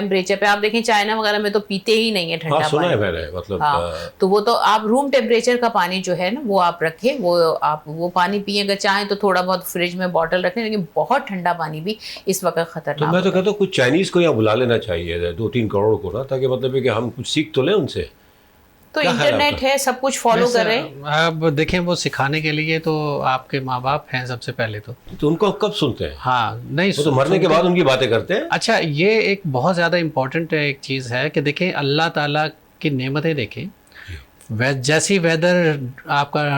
Temperature پہ. آپ دیکھیں چائنا وغیرہ میں تو پیتے ہی نہیں ہے ٹھنڈا سنا ہے پانی. میں نے مطلب تو وہ تو آپ روم ٹیمپریچر کا پانی جو ہے نا وہ آپ رکھیں, وہ آپ وہ پانی پیئیں. اگر چاہیں تو تھوڑا بہت فریج میں بوٹل رکھیں, لیکن بہت ٹھنڈا پانی بھی اس وقت تو خطرناک. میں تو کہتا ہوں کچھ چائنیز کو یہاں بلا لینا چاہیے 2-3 کروڑ کو نا, تاکہ مطلب ہے کہ ہم کچھ سیکھ تو لیں ان سے. تو انٹرنیٹ ہے, سب کچھ فالو کر رہے ہیں. اب دیکھیں وہ سکھانے کے لیے تو آپ کے ماں باپ ہیں سب سے پہلے تو ان کو کب سنتے ہیں؟ ہاں نہیں, وہ تو مرنے کے بعد ان کی باتیں کرتے ہیں. اچھا یہ ایک بہت زیادہ امپورٹنٹ ایک چیز ہے کہ دیکھیں اللہ تعالیٰ کی نعمتیں دیکھیں. جیسی ویدر آپ کا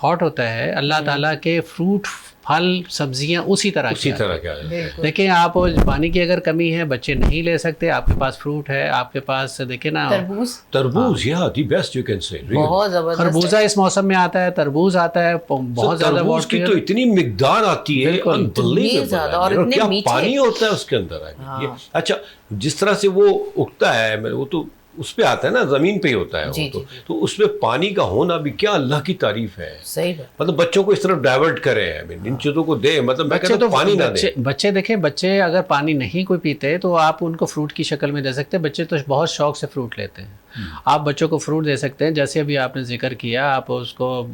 ہاٹ ہوتا ہے, اللہ تعالیٰ کے فروٹ پھل سبزیاں اسی طرح کیا ہے. دیکھیں آپ پانی کی اگر کمی ہے بچے نہیں لے سکتے, آپ کے پاس فروٹ ہے, آپ کے پاس دیکھیں نا تربوز, یا دی بیسٹ یو کین سے. بہت زبردست. خربوزہ اس موسم میں آتا ہے, تربوز آتا ہے, بہت زیادہ تربوز کی تو اتنی مقدار آتی ہے, اور اتنے میٹھے پانی ہوتا ہے اس کے اندر. اچھا جس طرح سے وہ اگتا ہے وہ تو اس پہ آتا ہے نا, زمین پہ ہی ہوتا ہے وہ تو اس میں پانی کا ہونا بھی کیا اللہ کی تعریف ہے. صحیح ہے. مطلب بچوں کو اس طرف ڈائیورٹ کریں, ان چیزوں کو دیں, مطلب میں کہتا ہوں پانی نہ دیں. بچے دیکھیں, بچے اگر پانی نہیں کوئی پیتے تو آپ ان کو فروٹ کی شکل میں دے سکتے ہیں. بچے تو بہت شوق سے فروٹ لیتے ہیں, آپ بچوں کو فروٹ دے سکتے ہیں. جیسے ابھی آپ نے ذکر کیا, آپ اس کو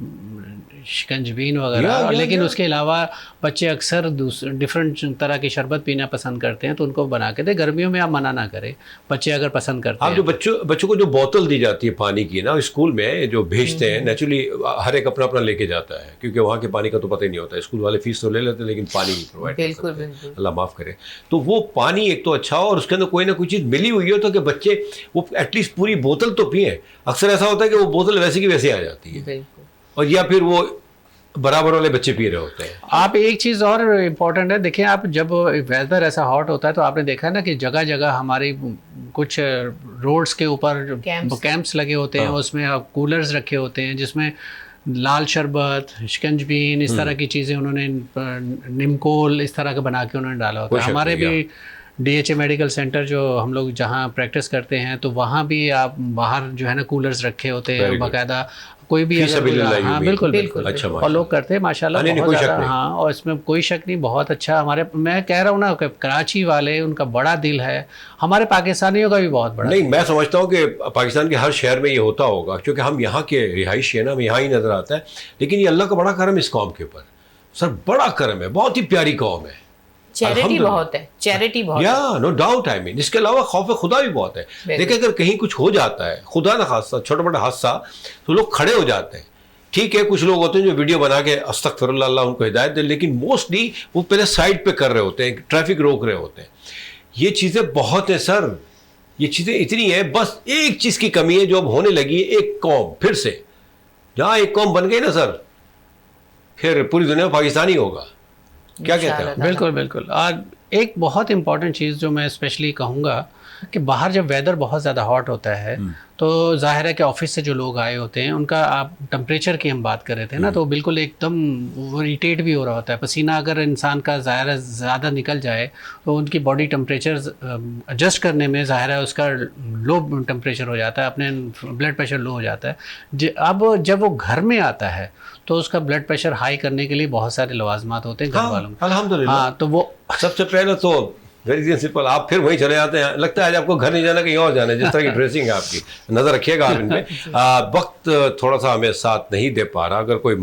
شکنجبین وغیرہ, لیکن اس کے علاوہ بچے اکثر ڈفرینٹ طرح کی شربت پینا پسند کرتے ہیں, تو ان کو بنا کے دیں. گرمیوں میں آپ منع نہ کریں, بچے اگر پسند کرتے ہیں. آپ جو بچوں کو جو بوتل دی جاتی ہے پانی کی نا اسکول میں جو بھیجتے ہیں, نیچرلی ہر ایک اپنا اپنا لے کے جاتا ہے, کیونکہ وہاں کے پانی کا تو پتہ ہی نہیں ہوتا. اسکول والے فیس تو لے لیتے ہیں لیکن پانی نہیں پرووائڈ کرتے, اللہ معاف کرے. تو وہ پانی ایک تو اچھا ہو اور اس کے اندر کوئی نہ کوئی چیز ملی ہوئی ہو تو کہ بچے وہ ایٹ لیسٹ پوری بوتل تو پئیں. اکثر ایسا ہوتا ہے کہ وہ بوتل ویسے کی ویسے آ جاتی ہے, اور یا پھر وہ برابر والے بچے پی رہے ہوتے ہیں. آپ ایک چیز اور امپورٹنٹ ہے, دیکھیں آپ جب ویدر ایسا ہاٹ ہوتا ہے تو آپ نے دیکھا ہے نا کہ جگہ جگہ ہماری کچھ روڈز کے اوپر کیمپس لگے ہوتے ہیں, اس میں کولرز رکھے ہوتے ہیں جس میں لال شربت, شکنجبین, اس طرح کی چیزیں انہوں نے, نمکول اس طرح کا بنا کے انہوں نے ڈالا ہوتا ہے. ہمارے بھی DHA میڈیکل سینٹر جو ہم لوگ جہاں پریکٹس کرتے ہیں تو وہاں بھی آپ باہر جو ہے نا کولرز رکھے ہوتے ہیں باقاعدہ, کوئی بھی ہاں بالکل بالکل, اور لوگ کرتے ہیں ماشاء اللہ بہت زیادہ. ہاں, اور اس میں کوئی شک نہیں, بہت اچھا. ہمارے میں کہہ رہا ہوں نا کہ کراچی والے ان کا بڑا دل ہے, ہمارے پاکستانیوں کا بھی بہت بڑا. نہیں, میں سمجھتا ہوں کہ پاکستان کے ہر شہر میں یہ ہوتا ہوگا, کیونکہ ہم یہاں کے رہائشی ہیں نا, ہم یہاں ہی نظر آتا ہے. لیکن یہ اللہ کا بڑا کرم اس قوم کے اوپر, سر بڑا کرم ہے, بہت ہی پیاری قوم ہے, چیریٹی بہت ہے, چیریٹی بہت ہے. یا نو ڈاؤٹ, آئی مین اس کے علاوہ خوف خدا بھی بہت ہے. دیکھیں اگر کہیں کچھ ہو جاتا ہے, خدا نہ خاصہ چھوٹا بڑا حادثہ, تو لوگ کھڑے ہو جاتے ہیں. ٹھیک ہے کچھ لوگ ہوتے ہیں جو ویڈیو بنا کے استغفر اللہ, اللہ ان کو ہدایت دے, لیکن موسٹلی وہ پہلے سائڈ پہ کر رہے ہوتے ہیں, ٹریفک روک رہے ہوتے ہیں. یہ چیزیں بہت ہیں سر, یہ چیزیں اتنی ہیں. بس ایک چیز کی کمی ہے جو اب ہونے لگی ہے, ایک قوم پھر سے, جہاں ایک قوم بن گئی نا سر, پھر پوری دنیا میں پاکستانی ہوگا. کیا کہتے ہیں؟ بالکل بالکل. آج ایک بہت امپورٹنٹ چیز جو میں اسپیشلی کہوں گا کہ باہر جب ویدر بہت زیادہ ہاٹ ہوتا ہے تو ظاہر ہے کہ آفس سے جو لوگ آئے ہوتے ہیں ان کا, آپ ٹمپریچر کی ہم بات کر رہے تھے نا, تو بالکل ایک دم وہ اریٹیٹ بھی ہو رہا ہوتا ہے. پسینہ اگر انسان کا ظاہر ہے زیادہ نکل جائے تو ان کی باڈی ٹمپریچر ایڈجسٹ کرنے میں ظاہر ہے اس کا لو ٹمپریچر ہو جاتا ہے, اپنے بلڈ پریشر لو ہو جاتا ہے. اب جب وہ گھر میں آتا ہے تو اس کا بلڈ پریشر ہائی کرنے کے لیے بہت سارے لوازمات ہوتے ہیں گھر والوں میں. الحمدللہ. ہاں, تو وہ سب سے پہلے تو ویری سمپل, آپ پھر وہیں چلے جاتے ہیں. لگتا ہے آج آپ کو گھر نہیں جانا, کہیں اور جانا ہے. جس طرح کی ڈریسنگ ہے آپ کی, نظر رکھیے گا آپ ان پہ. وقت تھوڑا سا ہمیں ساتھ نہیں دے پا رہا, اگر کوئی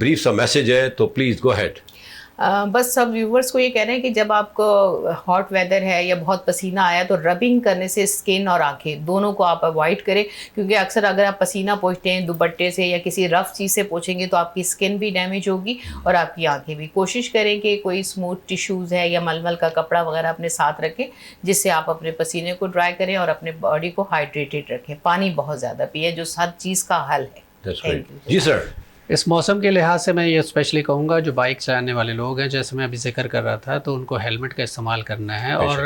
بریف سا میسج ہے تو پلیز گو ہیڈ. بس سب ویورز کو یہ کہہ رہے ہیں کہ جب آپ کو ہاٹ ویدر ہے یا بہت پسینہ آیا تو ربنگ کرنے سے اسکن اور آنکھیں دونوں کو آپ اوائڈ کریں, کیونکہ اکثر اگر آپ پسینہ پوچھتے ہیں دوپٹے سے یا کسی رف چیز سے پوچھیں گے تو آپ کی اسکن بھی ڈیمیج ہوگی اور آپ کی آنکھیں بھی. کوشش کریں کہ کوئی اسموتھ ٹیشوز ہے یا ململ کا کپڑا وغیرہ اپنے ساتھ رکھیں جس سے آپ اپنے پسینے کو ڈرائی کریں اور اپنے باڈی کو ہائیڈریٹڈ رکھیں. پانی بہت زیادہ پیے, جو ہر چیز کا حل ہے. جی سر. اس موسم کے لحاظ سے میں یہ اسپیشلی کہوں گا جو بائک چلانے والے لوگ ہیں, جیسے میں ابھی ذکر کر رہا تھا, تو ان کو ہیلمٹ کا استعمال کرنا ہے اور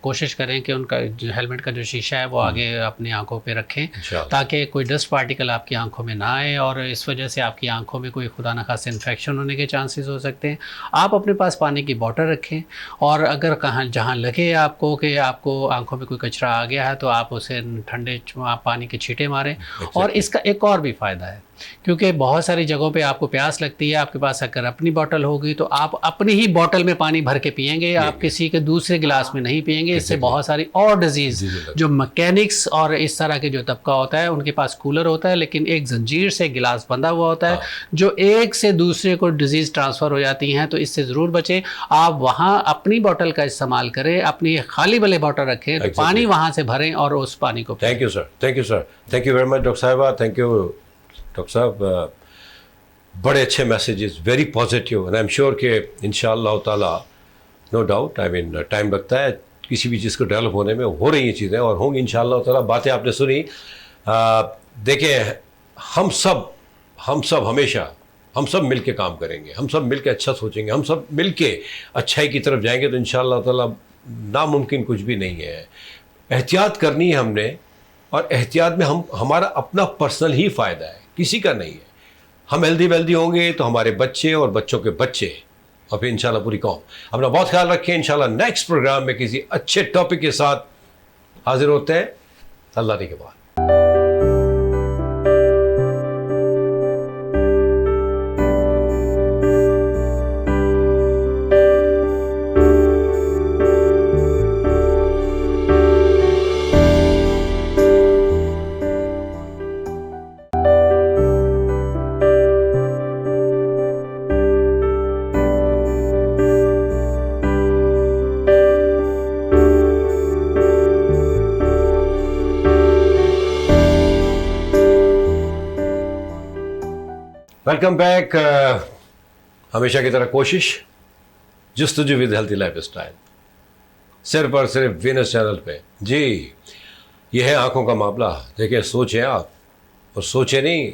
کوشش کریں کہ ان کا جو ہیلمٹ کا جو شیشہ ہے وہ آگے اپنی آنکھوں پہ رکھیں تاکہ کوئی ڈسٹ پارٹیکل آپ کی آنکھوں میں نہ آئے اور اس وجہ سے آپ کی آنکھوں میں کوئی خدا نخواستہ انفیکشن ہونے کے چانسز ہو سکتے ہیں. آپ اپنے پاس پانی کی بوٹل رکھیں اور اگر جہاں لگے آپ کو کہ آپ کو آنکھوں میں کوئی کچرا آ گیا ہے تو آپ اسے ٹھنڈے پانی کے چھینٹے ماریں. اور اس کا ایک اور بھی فائدہ ہے, کیونکہ بہت ساری جگہوں پہ آپ کو پیاس لگتی ہے, آپ کے پاس اگر اپنی بوٹل ہوگی تو آپ اپنی ہی بوٹل میں پانی بھر کے پئیں گے, آپ کسی کے دوسرے گلاس میں نہیں پئیں گے. اس سے بہت ساری اور ڈیزیز, جو مکینکس اور اس طرح کے جو طبقہ ہوتا ہے ان کے پاس کولر ہوتا ہے لیکن ایک زنجیر سے گلاس بندھا ہوا ہوتا ہے, جو ایک سے دوسرے کو ڈیزیز ٹرانسفر ہو جاتی ہیں. تو اس سے ضرور بچیں. آپ وہاں اپنی بوٹل کا استعمال کریں, اپنی خالی والے بوٹل رکھیں, تو پانی وہاں سے بھریں اور اس پانی کو. Thank you sir, thank you sir, thank you very much doctor صاحبہ, تھینک یو ڈاکٹر صاحب. بڑے اچھے messages, very positive, and I am sure کہ ان شاء اللہ تعالیٰ, نو ڈاؤٹ, آئی مین ٹائم لگتا ہے کسی بھی چیز کو ڈیولپ ہونے میں, ہو رہی ہیں چیزیں اور ہوں گی ان شاء اللہ تعالیٰ. باتیں آپ نے سنی. دیکھیں ہم سب ہمیشہ ہم سب مل کے کام کریں گے, ہم سب مل کے اچھا سوچیں گے, ہم سب مل کے اچھائی کی طرف جائیں گے, تو ان شاء اللہ تعالیٰ ناممکن کچھ بھی نہیں ہے. احتیاط کرنی ہے ہم نے, اور احتیاط میں ہمارا اپنا پرسنل ہی فائدہ ہے, کسی کا نہیں ہے. ہم ہیلدی ویلدی ہوں گے تو ہمارے بچے اور بچوں کے بچے اور پھر انشاءاللہ پوری قوم. اپنا بہت خیال رکھیں. انشاءاللہ نیکسٹ پروگرام میں کسی اچھے ٹاپک کے ساتھ حاضر ہوتے ہیں. اللہ نے کے بعد. Welcome back. ہمیشہ کی طرح کوشش جستجو ود ہیلتھی لائف اسٹائل, صرف اور صرف وینس چینل پہ. جی یہ ہے آنکھوں کا معاملہ. دیکھیں سوچیں آپ, اور سوچیں نہیں,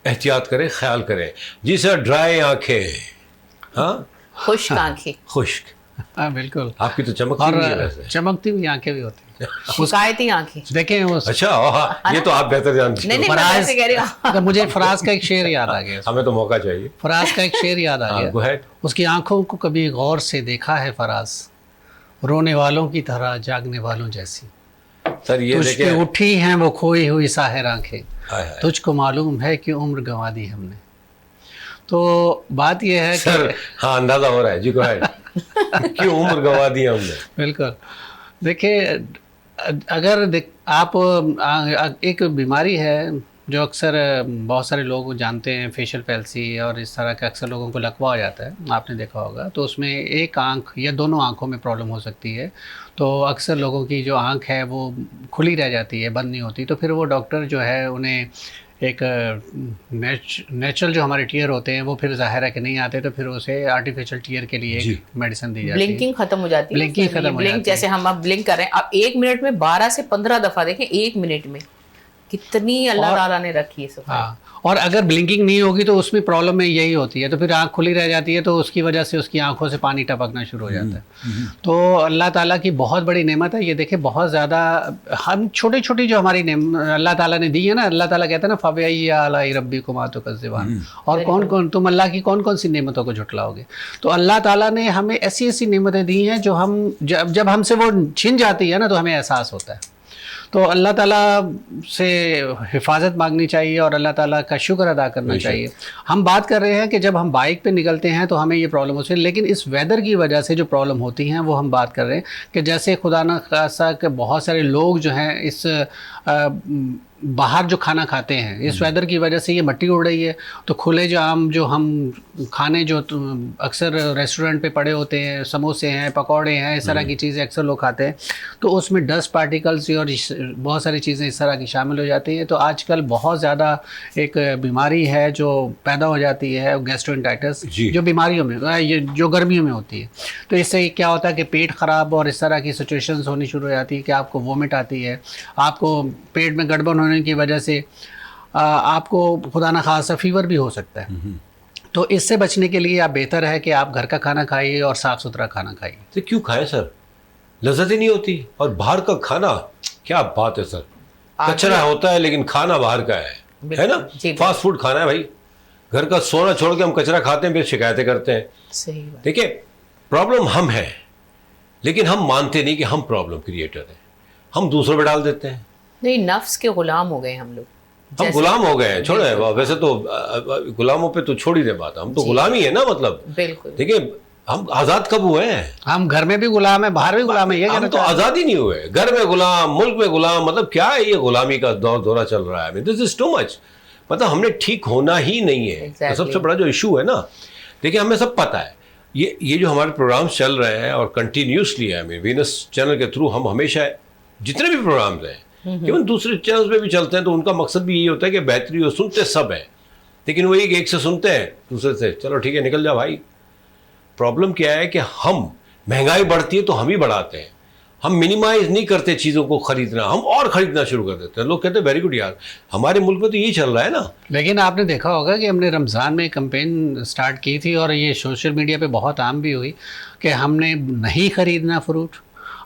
احتیاط کریں, خیال کریں. جی سر, ڈرائی آنکھیں, ہاں خشک آنکھیں, خشک. ہاں بالکل. آپ کی تو چمکتی ہوئی ہے ویسے. چمکتی ہوئی آنکھیں بھی ہوتی ہیں. شکایتی آنکھیں. دیکھیں اچھا, یہ تو آپ بہتر جانتے ہیں. نہیں میں ایسے کہہ رہی ہوں. مجھے فراز کا ایک شعر یاد آ گیا. ہمیں تو موقع چاہیے. فراز کا ایک شعر یاد آ گیا. اس کی آنکھوں کو کبھی غور سے دیکھا ہے فراز, رونے والوں کی طرح جاگنے والوں جیسی. سر یہ تجھ پہ اٹھی ہیں وہ کھوئی ہوئی ساحر آنکھیں, تجھ کو معلوم ہے کہ عمر گنوا دی ہم نے. تو بات یہ ہے کہ ہاں اندازہ ہو رہا ہے. جی کو ہے کیوں عمر گنوا دی ہم نے. بالکل. دیکھیں اگر آپ, ایک بیماری ہے جو اکثر بہت سارے لوگ جانتے ہیں, فیشل پیلسی, اور اس طرح کا اکثر لوگوں کو لکوا ہو جاتا ہے, آپ نے دیکھا ہوگا. تو اس میں ایک آنکھ یا دونوں آنکھوں میں پرابلم ہو سکتی ہے. تو اکثر لوگوں کی جو آنکھ ہے وہ کھلی رہ جاتی ہے, بند نہیں ہوتی. تو پھر وہ ڈاکٹر جو ہے انہیں ایک نیچرل جو ہمارے ٹیئر ہوتے ہیں وہ پھر ظاہر ہے کہ نہیں آتے, تو پھر اسے آرٹیفیشل ٹیئر کے لیے ایک میڈیسن دی جاتی ہے. بلنکنگ ختم ہو جاتی ہے. بلنکنگ ختم ہو جاتی ہے. جیسے ہم اب بلنک کر رہے ہیں, اب 1 منٹ میں 12 سے 15 دفعہ دیکھیں, 1 منٹ میں کتنی اللہ تعالیٰ نے رکھی ہے صفائی. ہاں, اور اگر بلنکنگ نہیں ہوگی تو اس میں پرابلم میں یہی ہوتی ہے, تو پھر آنکھ کھلی رہ جاتی ہے, تو اس کی وجہ سے اس کی آنکھوں سے پانی ٹپکنا شروع ہو جاتا ہے. تو اللہ تعالیٰ کی بہت بڑی نعمت ہے یہ. دیکھیں بہت زیادہ ہم چھوٹی چھوٹی جو ہماری اللہ تعالیٰ نے دی ہے نا, اللہ تعالیٰ کہتا ہے نا فَبِأَيِّ آلَاءِ رَبِّكُمَا تُكَذِّبَانِ, اور کون تم اللہ کی کون سی نعمتوں کو جھٹلاؤ گے. تو اللہ تعالیٰ نے ہمیں ایسی نعمتیں دی ہیں جو ہم جب ہم سے وہ چھن جاتی ہے نا تو ہمیں احساس ہوتا ہے. تو اللہ تعالیٰ سے حفاظت مانگنی چاہیے اور اللہ تعالیٰ کا شکر ادا کرنا چاہیے. ہم بات کر رہے ہیں کہ جب ہم بائک پہ نکلتے ہیں تو ہمیں یہ پرابلم ہوتی ہے, لیکن اس ویدر کی وجہ سے جو پرابلم ہوتی ہیں وہ ہم بات کر رہے ہیں کہ جیسے خدا نہ خواستہ کہ بہت سارے لوگ جو ہیں اس باہر جو کھانا کھاتے ہیں اس ویدر کی وجہ سے یہ مٹی اڑ رہی ہے. تو کھلے جو عام جو ہم کھانے جو اکثر ریسٹورنٹ پہ پڑے ہوتے ہیں, سموسے ہیں, پکوڑے ہیں, اس طرح کی چیزیں اکثر لوگ کھاتے ہیں, تو اس میں ڈسٹ پارٹیکلز اور بہت ساری چیزیں اس طرح کی شامل ہو جاتی ہیں. تو آج کل بہت زیادہ ایک بیماری ہے جو پیدا ہو جاتی ہے, گیسٹرونٹائٹس, جو بیماریوں میں جو گرمیوں میں ہوتی ہے. تو اس سے کیا ہوتا ہے کہ پیٹ خراب اور اس طرح کی سچویشنز ہونی شروع ہو جاتی ہے کہ آپ کو وومٹ آتی ہے, آپ کو پیٹ میں گڑبڑ ہونے کی وجہ سے آپ کو خدا نہ خواستہ فیور بھی ہو سکتا ہے. تو اس سے بچنے کے لیے آپ بہتر ہے کہ آپ گھر کا کھانا کھائیے اور صاف ستھرا کھانا کھائیے. تو کیوں کھائیں سر, لذت ہی نہیں ہوتی. اور باہر کا کھانا کیا بات ہے سر, کچرا ہوتا ہے لیکن کھانا باہر کا ہے نا, فاسٹ فوڈ کھانا ہے بھائی. گھر کا سونا چھوڑ کے ہم کچرا کھاتے ہیں, پھر شکایتیں کرتے ہیں. دیکھیں پرابلم ہم ہیں لیکن ہم مانتے نہیں کہ ہم پرابلم کریٹر ہیں, ہم دوسروں پہ ڈال دیتے ہیں. نہیں, نفس کے غلام ہو گئے ہم لوگ. ہم غلام ہو گئے ہیں. چھوڑے ویسے تو غلاموں پہ تو چھوڑ ہی دے بات, ہم تو غلام ہی ہے نا. مطلب بالکل دیکھیے ہم آزاد کب ہوئے ہیں؟ ہم گھر میں بھی غلام ہیں, باہر بھی غلام ہیں. یہ ہم تو آزاد ہی نہیں ہوئے, گھر میں غلام, ملک میں غلام. مطلب کیا ہے یہ غلامی کا دورہ چل رہا ہے. دس از ٹو مچ. مطلب ہم نے ٹھیک ہونا ہی نہیں ہے. سب سے بڑا جو ایشو ہے نا, دیکھیں ہمیں سب پتہ ہے یہ جو ہمارے پروگرامز چل رہے ہیں اور کنٹینیوسلی ہے, وینس چینل کے تھرو ہم ہمیشہ جتنے بھی پروگرامز ہیں ایون دوسرے چینلز پہ بھی چلتے ہیں, تو ان کا مقصد بھی یہی ہوتا ہے کہ بہتری ہو. سنتے سب ہیں, لیکن وہی ایک سے سنتے ہیں, دوسرے سے چلو ٹھیک ہے نکل جا بھائی. پرابلم کیا ہے کہ ہم مہنگائی بڑھتی ہے تو ہم ہی بڑھاتے ہیں, ہم منیمائز نہیں کرتے چیزوں کو خریدنا, ہم اور خریدنا شروع کر دیتے ہیں. لوگ کہتے ہیں ویری گڈ یار, ہمارے ملک میں تو یہی چل رہا ہے نا. لیکن آپ نے دیکھا ہوگا کہ ہم نے رمضان میں کمپین سٹارٹ کی تھی اور یہ سوشل میڈیا پہ بہت عام بھی ہوئی کہ ہم نے نہیں خریدنا فروٹ,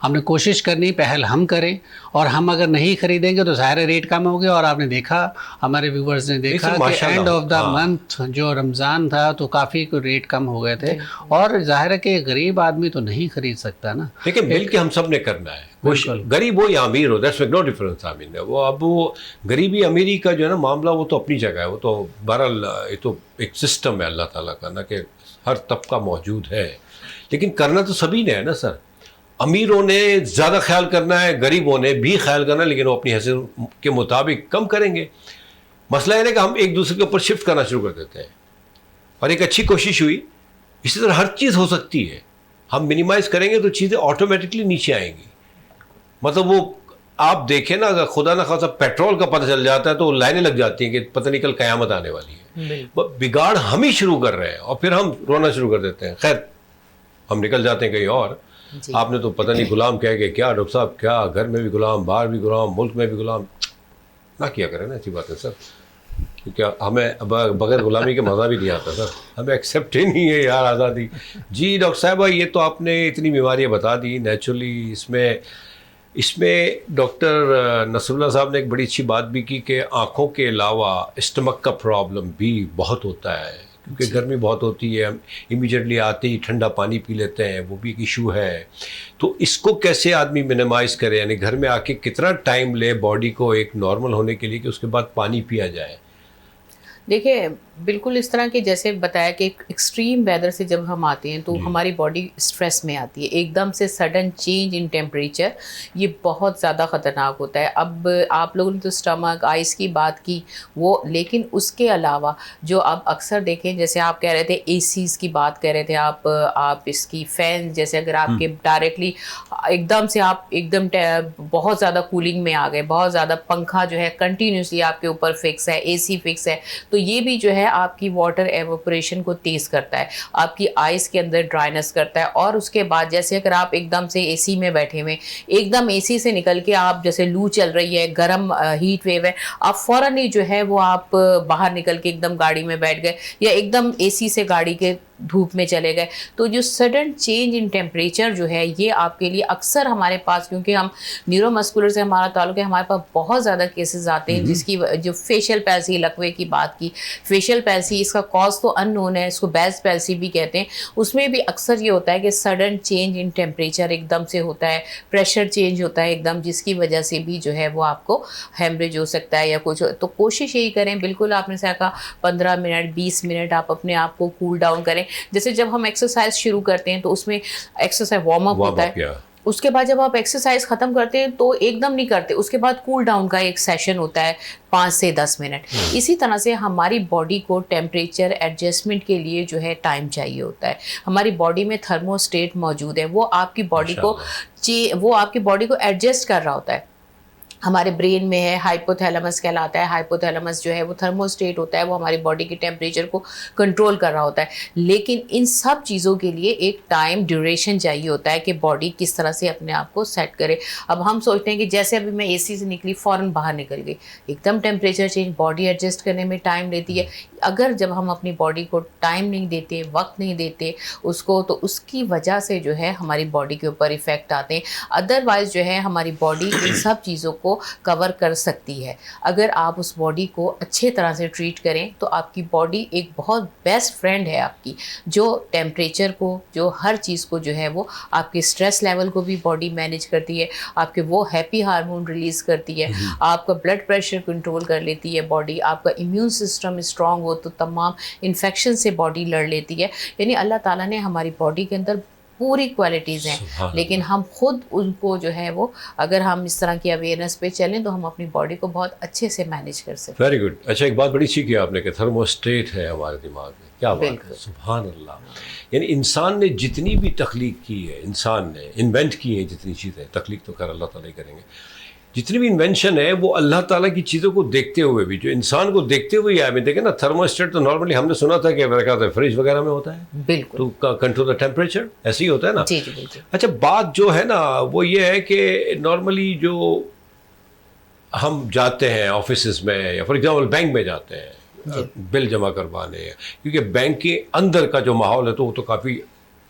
ہم نے کوشش کرنی پہل ہم کریں, اور ہم اگر نہیں خریدیں گے تو ظاہر ریٹ کم ہو گیا. اور آپ نے دیکھا, ہمارے ویورز نے دیکھا کہ اینڈ آف دا منتھ جو رمضان تھا تو کافی ریٹ کم ہو گئے تھے. اور ظاہر ہے کہ غریب آدمی تو نہیں خرید سکتا نا. لیکن مل کے ہم سب نے کرنا ہے, غریب ہو یا امیر ہو, دیٹس میک نو ڈفرنس. وہ اب وہ غریبی امیری کا جو ہے نا معاملہ, وہ تو اپنی جگہ ہے. وہ تو بہرحال یہ تو ایک سسٹم ہے اللہ تعالیٰ کا نا, کہ ہر طبقہ موجود ہے, لیکن کرنا تو سبھی نے ہے نا سر. امیروں نے زیادہ خیال کرنا ہے, غریبوں نے بھی خیال کرنا ہے, لیکن وہ اپنی حیثیت کے مطابق کم کریں گے. مسئلہ یہ ہے کہ ہم ایک دوسرے کے اوپر شفٹ کرنا شروع کر دیتے ہیں, اور ایک اچھی کوشش ہوئی. اسی طرح ہر چیز ہو سکتی ہے, ہم منیمائز کریں گے تو چیزیں آٹومیٹکلی نیچے آئیں گی. مطلب وہ آپ دیکھیں نا, اگر خدا نہ خواستہ پیٹرول کا پتہ چل جاتا ہے تو لائنیں لگ جاتی ہیں کہ پتہ نہیں کل قیامت آنے والی ہے. بگاڑ ہم ہی شروع کر رہے ہیں اور پھر ہم رونا شروع کر دیتے ہیں. خیر ہم نکل جاتے ہیں کہیں اور. آپ نے تو پتہ نہیں غلام کہہ کے کیا ڈاکٹر صاحب, کیا گھر میں بھی غلام, باہر بھی غلام, ملک میں بھی غلام. نہ کیا کریں نا ایسی باتیں سر, کیونکہ ہمیں بغیر غلامی کے مزہ بھی نہیں آتا سر. ہمیں ایکسیپٹ ہی نہیں ہے یار آزادی. جی ڈاکٹر صاحبہ, یہ تو آپ نے اتنی بیماریاں بتا دی نیچرلی. اس میں ڈاکٹر نصر اللہ صاحب نے ایک بڑی اچھی بات بھی کی کہ آنکھوں کے علاوہ اسٹمک کا پرابلم بھی بہت ہوتا ہے, کیونکہ گرمی بہت ہوتی ہے. ہم امیجیٹلی آتے ہی ٹھنڈا پانی پی لیتے ہیں, وہ بھی ایک ایشو ہے. تو اس کو کیسے آدمی منیمائز کرے, یعنی گھر میں آ کے کتنا ٹائم لے باڈی کو ایک نارمل ہونے کے لیے کہ اس کے بعد پانی پیا جائے. دیکھیں بالکل اس طرح کہ جیسے بتایا کہ ایکسٹریم ویدر سے جب ہم آتے ہیں تو ہماری باڈی اسٹریس میں آتی ہے. ایک دم سے سڈن چینج ان ٹیمپریچر یہ بہت زیادہ خطرناک ہوتا ہے. اب آپ لوگوں نے تو اسٹمک آئس کی بات کی وہ, لیکن اس کے علاوہ جو اب اکثر دیکھیں, جیسے آپ کہہ رہے تھے اے سیز کی بات کہہ رہے تھے آپ اس کی فین, جیسے اگر آپ کے ڈائریکٹلی ایک دم سے آپ ایک دم بہت زیادہ کولنگ میں آ گئے, بہت زیادہ پنکھا جو ہے کنٹینیوسلی آپ کے اوپر فکس ہے, اے سی فکس ہے, تو یہ بھی جو ہے آپ کی واٹر ایوپوریشن کو تیز کرتا ہے, آپ کی آئس کے اندر ڈرائنس کرتا ہے. اور اس کے بعد جیسے اگر آپ ایک دم سے اے سی میں بیٹھے ہوئے, ایک دم اے سی سے نکل کے آپ جیسے لو چل رہی ہے, گرم ہیٹ ویو ہے, آپ فوراً ہی جو ہے وہ آپ باہر نکل کے ایک دم گاڑی میں بیٹھ گئے یا ایک دم اے سی سے گاڑی کے دھوپ میں چلے گئے, تو جو سڈن چینج ان ٹیمپریچر جو ہے یہ آپ کے لیے اکثر ہمارے پاس, کیونکہ ہم نیورو مسکولر سے ہمارا تعلق ہے, ہمارے پاس بہت زیادہ کیسز آتے ہیں جس کی جو فیشل پیلسی, لکوے کی بات کی, فیشل پیلسی اس کا کاز تو ان نون ہے, اس کو بیز پیلسی بھی کہتے ہیں. اس میں بھی اکثر یہ ہوتا ہے کہ سڈن چینج ان ٹیمپریچر ایک دم سے ہوتا ہے, پریشر چینج ہوتا ہے ایک دم, جس کی وجہ سے بھی جو ہے وہ آپ کو ہیمریج ہو سکتا ہے یا کچھ. تو کوشش یہی کریں, بالکل آپ نے کہا 15 منٹ 20 منٹ آپ اپنے آپ کو کول ڈاؤن کریں. جیسے جب ہم ایکسرسائز شروع کرتے ہیں تو اس میں ایکسرسائز وارم اپ ہوتا ہے, اس کے بعد جب آپ ایکسرسائز ختم کرتے ہیں تو ایک دم نہیں کرتے, اس کے بعد کول ڈاؤن کا ایک سیشن ہوتا ہے 5 سے 10 منٹ. اسی طرح سے ہماری باڈی کو ٹیمپریچر ایڈجسٹمنٹ کے لیے جو ہے ٹائم چاہیے ہوتا ہے. ہماری باڈی میں تھرموسٹیٹ موجود ہے, وہ آپ کی باڈی کو ایڈجسٹ کر رہا ہوتا ہے. ہمارے برین میں ہے, ہائپوتھیلمس کہلاتا ہے. ہائپوتھیلمس جو ہے وہ تھرموسٹیٹ ہوتا ہے, وہ ہماری باڈی کے ٹیمپریچر کو کنٹرول کر رہا ہوتا ہے. لیکن ان سب چیزوں کے لیے ایک ٹائم ڈیوریشن چاہیے ہوتا ہے کہ باڈی کس طرح سے اپنے آپ کو سیٹ کرے. اب ہم سوچتے ہیں کہ جیسے ابھی میں اے سی سے نکلی, فوراً باہر نکل گئی, ایک دم ٹیمپریچر چینج, باڈی ایڈجسٹ کرنے میں ٹائم لیتی ہے. اگر جب ہم اپنی باڈی کو ٹائم نہیں دیتے، وقت نہیں دیتے اس کو، تو اس کی وجہ سے جو ہے ہماری باڈی کے اوپر ایفیکٹ آتے ہیں. ادروائز جو ہے ہماری باڈی ان سب چیزوں کو کور کر سکتی ہے. اگر آپ اس باڈی کو اچھے طرح سے ٹریٹ کریں تو آپ کی باڈی ایک بہت بیسٹ فرینڈ ہے آپ کی، جو ٹیمپریچر کو، جو ہر چیز کو جو ہے وہ آپ کے اسٹریس لیول کو بھی باڈی مینیج کرتی ہے، آپ کے وہ ہیپی ہارمون ریلیز کرتی ہے، آپ کا بلڈ پریشر کنٹرول کر لیتی ہے باڈی، آپ کا امیون سسٹم اسٹرانگ ہو تو تمام انفیکشن سے باڈی لڑ لیتی ہے. یعنی اللہ تعالیٰ نے ہماری باڈی کے اندر پوری کوالٹیز ہیں، لیکن ہم خود ان کو جو ہے وہ اگر ہم اس طرح کی اویئرنیس پہ چلیں تو ہم اپنی باڈی کو بہت اچھے سے مینیج کر سکتے ہیں. Very good. اچھا ایک بات بڑی سیکھی آپ نے کہ تھرموسٹیٹ ہے ہمارے دماغ میں. کیا بات ہے، سبحان اللہ. یعنی انسان نے جتنی بھی تخلیق کی ہے، انسان نے انوینٹ کی ہیں جتنی چیزیں، تخلیق تو خیر اللہ تعالیٰ ہی کریں گے، جتنی بھی انوینشن ہے وہ اللہ تعالیٰ کی چیزوں کو دیکھتے ہوئے بھی، جو انسان کو دیکھتے ہوئے ہی آئے. دیکھیں نا تھرموسٹیٹ تو نارملی ہم نے سنا تھا کہ میرا خیال ہے فریج وغیرہ میں ہوتا ہے، بالکل تو کنٹرول دا ٹیمپریچر، ایسے ہی ہوتا ہے نا. جی جی بالکل. اچھا بات جو ہے نا وہ یہ ہے کہ نارملی جو ہم جاتے ہیں آفیسز میں یا فار ایگزامپل بینک میں جاتے ہیں بل جمع کروانے، کیونکہ بینک کے اندر کا جو ماحول ہے تو وہ تو کافی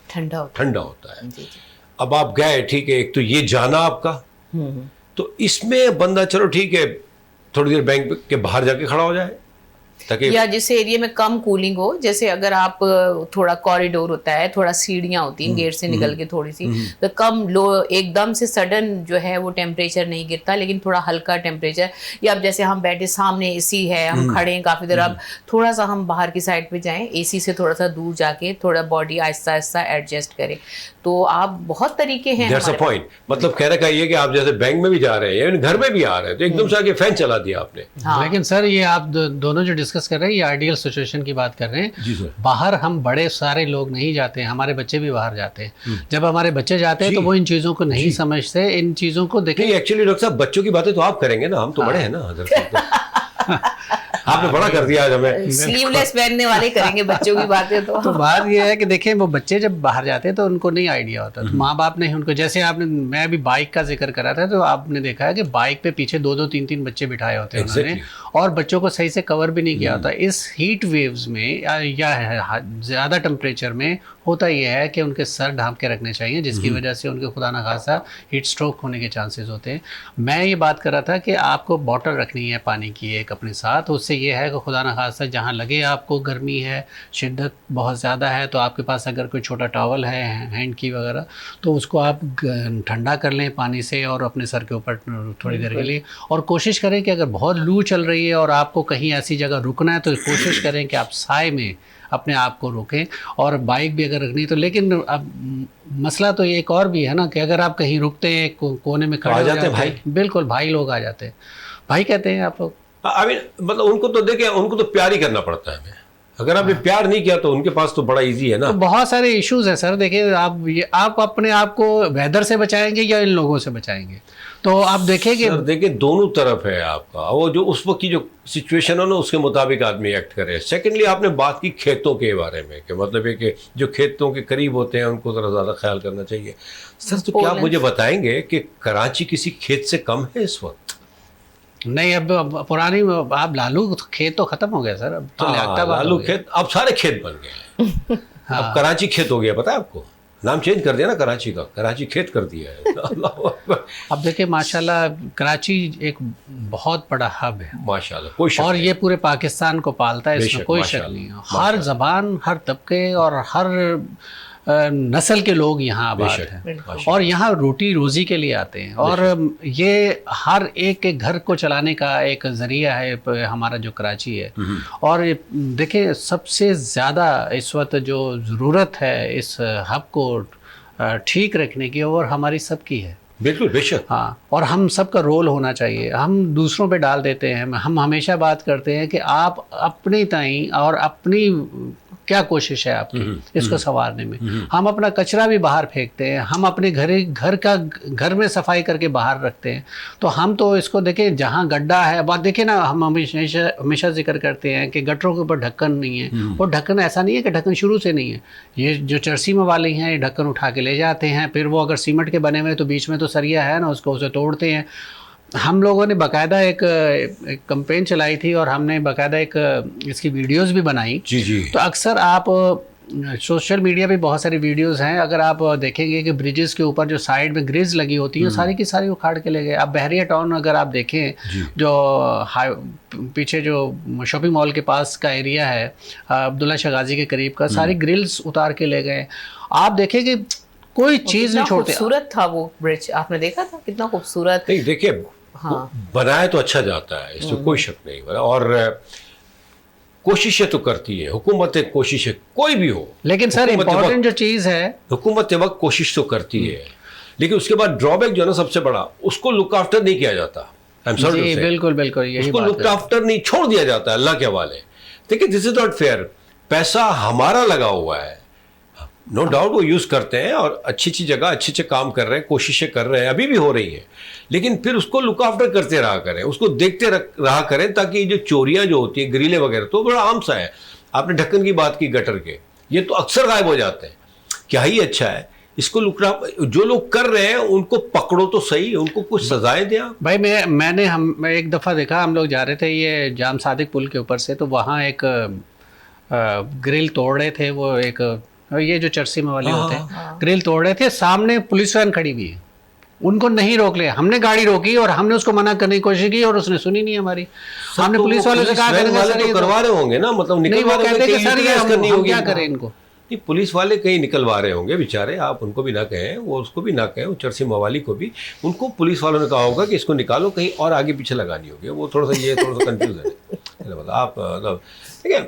ٹھنڈا ہوتا ہے. اب آپ گئے، ٹھیک ہے، ایک تو یہ جانا آپ کا، تو اس میں بندہ چلو ٹھیک ہے تھوڑی دیر بینک کے باہر جا کے کھڑا ہو جائے تاکہ، یا جس ایریے میں کم کولنگ ہو، جیسے اگر آپ تھوڑا کوریڈور ہوتا ہے، تھوڑا سیڑھیاں ہوتی ہیں گیٹ سے نکل کے تھوڑی سی، تو کم لو ایک دم سے سڈن جو ہے وہ ٹیمپریچر نہیں گرتا، لیکن تھوڑا ہلکا ٹیمپریچر. یا اب جیسے ہم بیٹھے سامنے اے سی ہے، ہم کھڑے ہیں کافی دیر، اب تھوڑا سا ہم باہر کی سائڈ پہ جائیں، اے سی سے تھوڑا سا دور جا کے تھوڑا باڈی آہستہ آہستہ ایڈجسٹ کریں. تو آپ بہت طریقے ہیں. That's a point. مطلب کہنے کا یہ کہ آپ جیسے بینک میں بھی جا رہے ہیں یا گھر میں بھی آ رہے ہیں تو ایک دم سے آگے فین چلا دیا آپ نے. لیکن سر یہ آپ دونوں جو ڈسکس کر رہے ہیں یہ آئیڈیل سچویشن کی بات کر رہے ہیں. جی سر. باہر ہم بڑے سارے لوگ نہیں جاتے ہیں، ہمارے بچے بھی باہر جاتے ہیں. جب ہمارے بچے جاتے ہیں تو وہ ان چیزوں کو نہیں سمجھتے. ان چیزوں کو دیکھیں ایکچولی ڈاکٹر صاحب بچوں کی باتیں تو آپ کریں گے نا، ہم تو بڑے ہیں نا حضرت. آپ نے بڑا کر دیا آج ہمیں. سلیو لیس پہننے والے کریں گے بچوں کی باتیں. تو بات یہ ہے کہ دیکھیں وہ بچے جب باہر جاتے ہیں تو ان کو نہیں آئیڈیا ہوتا، تو ماں باپ نے ان کو، جیسے آپ نے، میں ابھی بائک کا ذکر کرا تھا تو آپ نے دیکھا ہے کہ بائک پہ پیچھے 2-2 3-3 بچے بٹھائے ہوتے ہیں انہوں نے، اور بچوں کو صحیح سے کور بھی نہیں کیا ہوتا. اس ہیٹ ویوز میں یا زیادہ ٹمپریچر میں ہوتا یہ ہے کہ ان کے سر ڈھانپ کے رکھنے چاہیے، جس کی وجہ سے ان کے خدا نخواستہ ہیٹ اسٹروک ہونے کے چانسز ہوتے ہیں. میں یہ بات کر رہا تھا کہ آپ کو بوٹل رکھنی ہے پانی کی ایک اپنے ساتھ. اس سے یہ ہے کہ خدا نخواستہ جہاں لگے آپ کو گرمی ہے، شدت بہت زیادہ ہے، تو آپ کے پاس اگر کوئی چھوٹا ٹاول ہے ہینڈ کی وغیرہ تو اس کو آپ ٹھنڈا کر لیں پانی سے اور اپنے سر کے اوپر تھوڑی دیر کے لیے. اور کوشش کریں کہ اگر بہت لو چل رہی ہے اور آپ کو کہیں ایسی جگہ رکنا ہے تو کوشش کریں کہ آپ سائے میں اپنے آپ کو روکیں. اور بائک بھی اگر رکھنی تو، لیکن اب مسئلہ تو ایک اور بھی ہے نا کہ اگر آپ کہیں رکتے ہیں کونے میں کھڑے ہو جاتے ہیں، بھائی بالکل بھائی لوگ آ جاتے ہیں، بھائی کہتے ہیں آپ لوگ. مطلب ان کو تو دیکھیں، ان کو تو پیار ہی کرنا پڑتا ہے ہمیں. اگر آپ نے پیار نہیں کیا تو ان کے پاس تو بڑا ایزی ہے نا. بہت سارے ایشوز ہیں سر. دیکھیں آپ اپنے آپ کو ویدر سے بچائیں گے یا ان لوگوں سے بچائیں گے؟ تو آپ دیکھیں کہ دیکھیں دونوں طرف ہے آپ کا، وہ جو اس وقت کی جو سچویشن ہو نا اس کے مطابق آدمی ایکٹ کرے. سیکنڈلی آپ نے بات کی کھیتوں کے بارے میں کہ مطلب ہے کہ جو کھیتوں کے قریب ہوتے ہیں ان کو ذرا زیادہ خیال کرنا چاہیے. سر تو کیا آپ مجھے بتائیں گے کہ کراچی کسی کھیت سے کم ہے اس وقت؟ نہیں، اب پرانی آپ لالو کھیت تو ختم ہو گیا سر. اب تو لالو کھیت، اب سارے کھیت بن گئے ہیں. اب کراچی کھیت ہو گیا، پتا ہے آپ کو؟ نام چینج کر دیا نا کراچی کا، کراچی کھیت کر دیا ہے. اب دیکھیں ماشاءاللہ کراچی ایک بہت بڑا ہب ہے ماشاءاللہ، کوئی شک اور یہ پورے پاکستان کو پالتا ہے، اس میں کوئی شک نہیں ہے. ہر زبان، ہر طبقے اور ہر نسل کے لوگ یہاں آباد ہیں اور یہاں روٹی روزی کے لیے آتے ہیں. اور یہ ہر ایک کے گھر کو چلانے کا ایک ذریعہ ہے ہمارا جو کراچی ہے. اور دیکھیں سب سے زیادہ اس وقت جو ضرورت ہے اس ہب کو ٹھیک رکھنے کی اور ہماری سب کی ہے. بالکل بے شک. ہاں، اور ہم سب کا رول ہونا چاہیے. ہم دوسروں پہ ڈال دیتے ہیں. ہم ہمیشہ بات کرتے ہیں کہ آپ اپنی تئیں اور اپنی کیا کوشش ہے آپ کی اس کو سنوارنے میں. ہم اپنا کچرا بھی باہر پھینکتے ہیں، ہم اپنے گھر میں صفائی کر کے باہر رکھتے ہیں. تو ہم تو اس کو دیکھیں جہاں گڈھا ہے، بات دیکھیں نا، ہم ہمیشہ ذکر کرتے ہیں کہ گٹروں کے اوپر ڈھکن نہیں ہے. وہ ڈھکن ایسا نہیں ہے کہ ڈھکن شروع سے نہیں ہے. یہ جو چرسی میں والے ہیں یہ ڈھکن اٹھا کے لے جاتے ہیں، پھر وہ اگر سیمنٹ کے بنے ہوئے تو بیچ میں تو سریا ہے نا، اس کو اسے توڑتے ہیں. ہم لوگوں نے باقاعدہ ایک کمپین چلائی تھی اور ہم نے باقاعدہ ایک اس کی ویڈیوز بھی بنائی. جی جی. تو اکثر آپ سوشل میڈیا پہ بہت ساری ویڈیوز ہیں, اگر آپ دیکھیں گے کہ بریجز کے اوپر جو سائڈ میں گریز لگی ہوتی ہیں ساری کی ساری اکھاڑ کے لے گئے. اب بحریہ ٹاؤن اگر آپ دیکھیں جو پیچھے جو شاپنگ مال کے پاس کا ایریا ہے عبداللہ شاہ غازی کے قریب کا, ساری گرلز اتار کے لے گئے. آپ دیکھیں کہ کوئی چیز نہیں چھوڑتے. خوبصورت تھا وہ برج, آپ نے دیکھا تھا کتنا خوبصورت. نہیں دیکھیے بنایا تو اچھا جاتا ہے, اس میں کوئی شک نہیں, اور کوششیں تو کرتی ہے حکومت, کوششیں کوئی بھی ہو, لیکن سر امپورٹنٹ جو چیز ہے حکومت وقت کوشش تو کرتی ہے, لیکن اس کے بعد ڈرا بیک جو ہے نا سب سے بڑا, اس کو لک آفٹر نہیں کیا جاتا. بالکل بالکل اس کو لک آفٹر نہیں چھوڑ دیا جاتا اللہ کے حوالے. دیکھیے دس از ناٹ فیئر, پیسہ ہمارا لگا ہوا ہے, نو ڈاؤٹ وہ یوز کرتے ہیں اور اچھی اچھی جگہ اچھے اچھے کام کر رہے ہیں, کوششیں کر رہے ہیں, ابھی بھی ہو رہی ہیں, لیکن پھر اس کو لک آفٹر کرتے رہا کریں, اس کو دیکھتے رہا کریں, تاکہ یہ جو چوریاں جو ہوتی ہیں گریلے وغیرہ تو بڑا عام سا ہے. آپ نے ڈھکن کی بات کی گٹر کے, یہ تو اکثر غائب ہو جاتے ہیں. کیا ہی اچھا ہے اس کو جو لوگ کر رہے ہیں ان کو پکڑو تو صحیح, ان کو کچھ سزائیں دیں. بھائی میں نے ایک دفعہ دیکھا, ہم لوگ جا رہے تھے یہ جام صادق پل کے اوپر سے, تو وہاں ایک گرل توڑ رہے تھے, وہ ایک یہ جو چرسی میں والے ہوتے ہیں گرل توڑ رہے تھے, سامنے پولیس وین کھڑی ہوئی ہے, ان کو نہیں روک لے. ہم نے گاڑی روکی اور ہم نے اس کو منع کرنے کی کوشش کی اور اس نے سنی نہیں ہماری. ہم نے پولیس والوں سے کہا کروا رہے ہوں گے نا, مطلب کیا کریں ان کو. پولیس والے کہیں نکلوا رہے ہوں گے بیچارے, آپ ان کو بھی نہ کہیں, وہ اس کو بھی نہ کہیں, وہ چرسی موالی کو بھی, ان کو پولیس والوں نے کہا ہوگا کہ اس کو نکالو, کہیں اور آگے پیچھے لگانی ہوگی. وہ تھوڑا سا کنفیوز ہے. آپ ٹھیک ہے,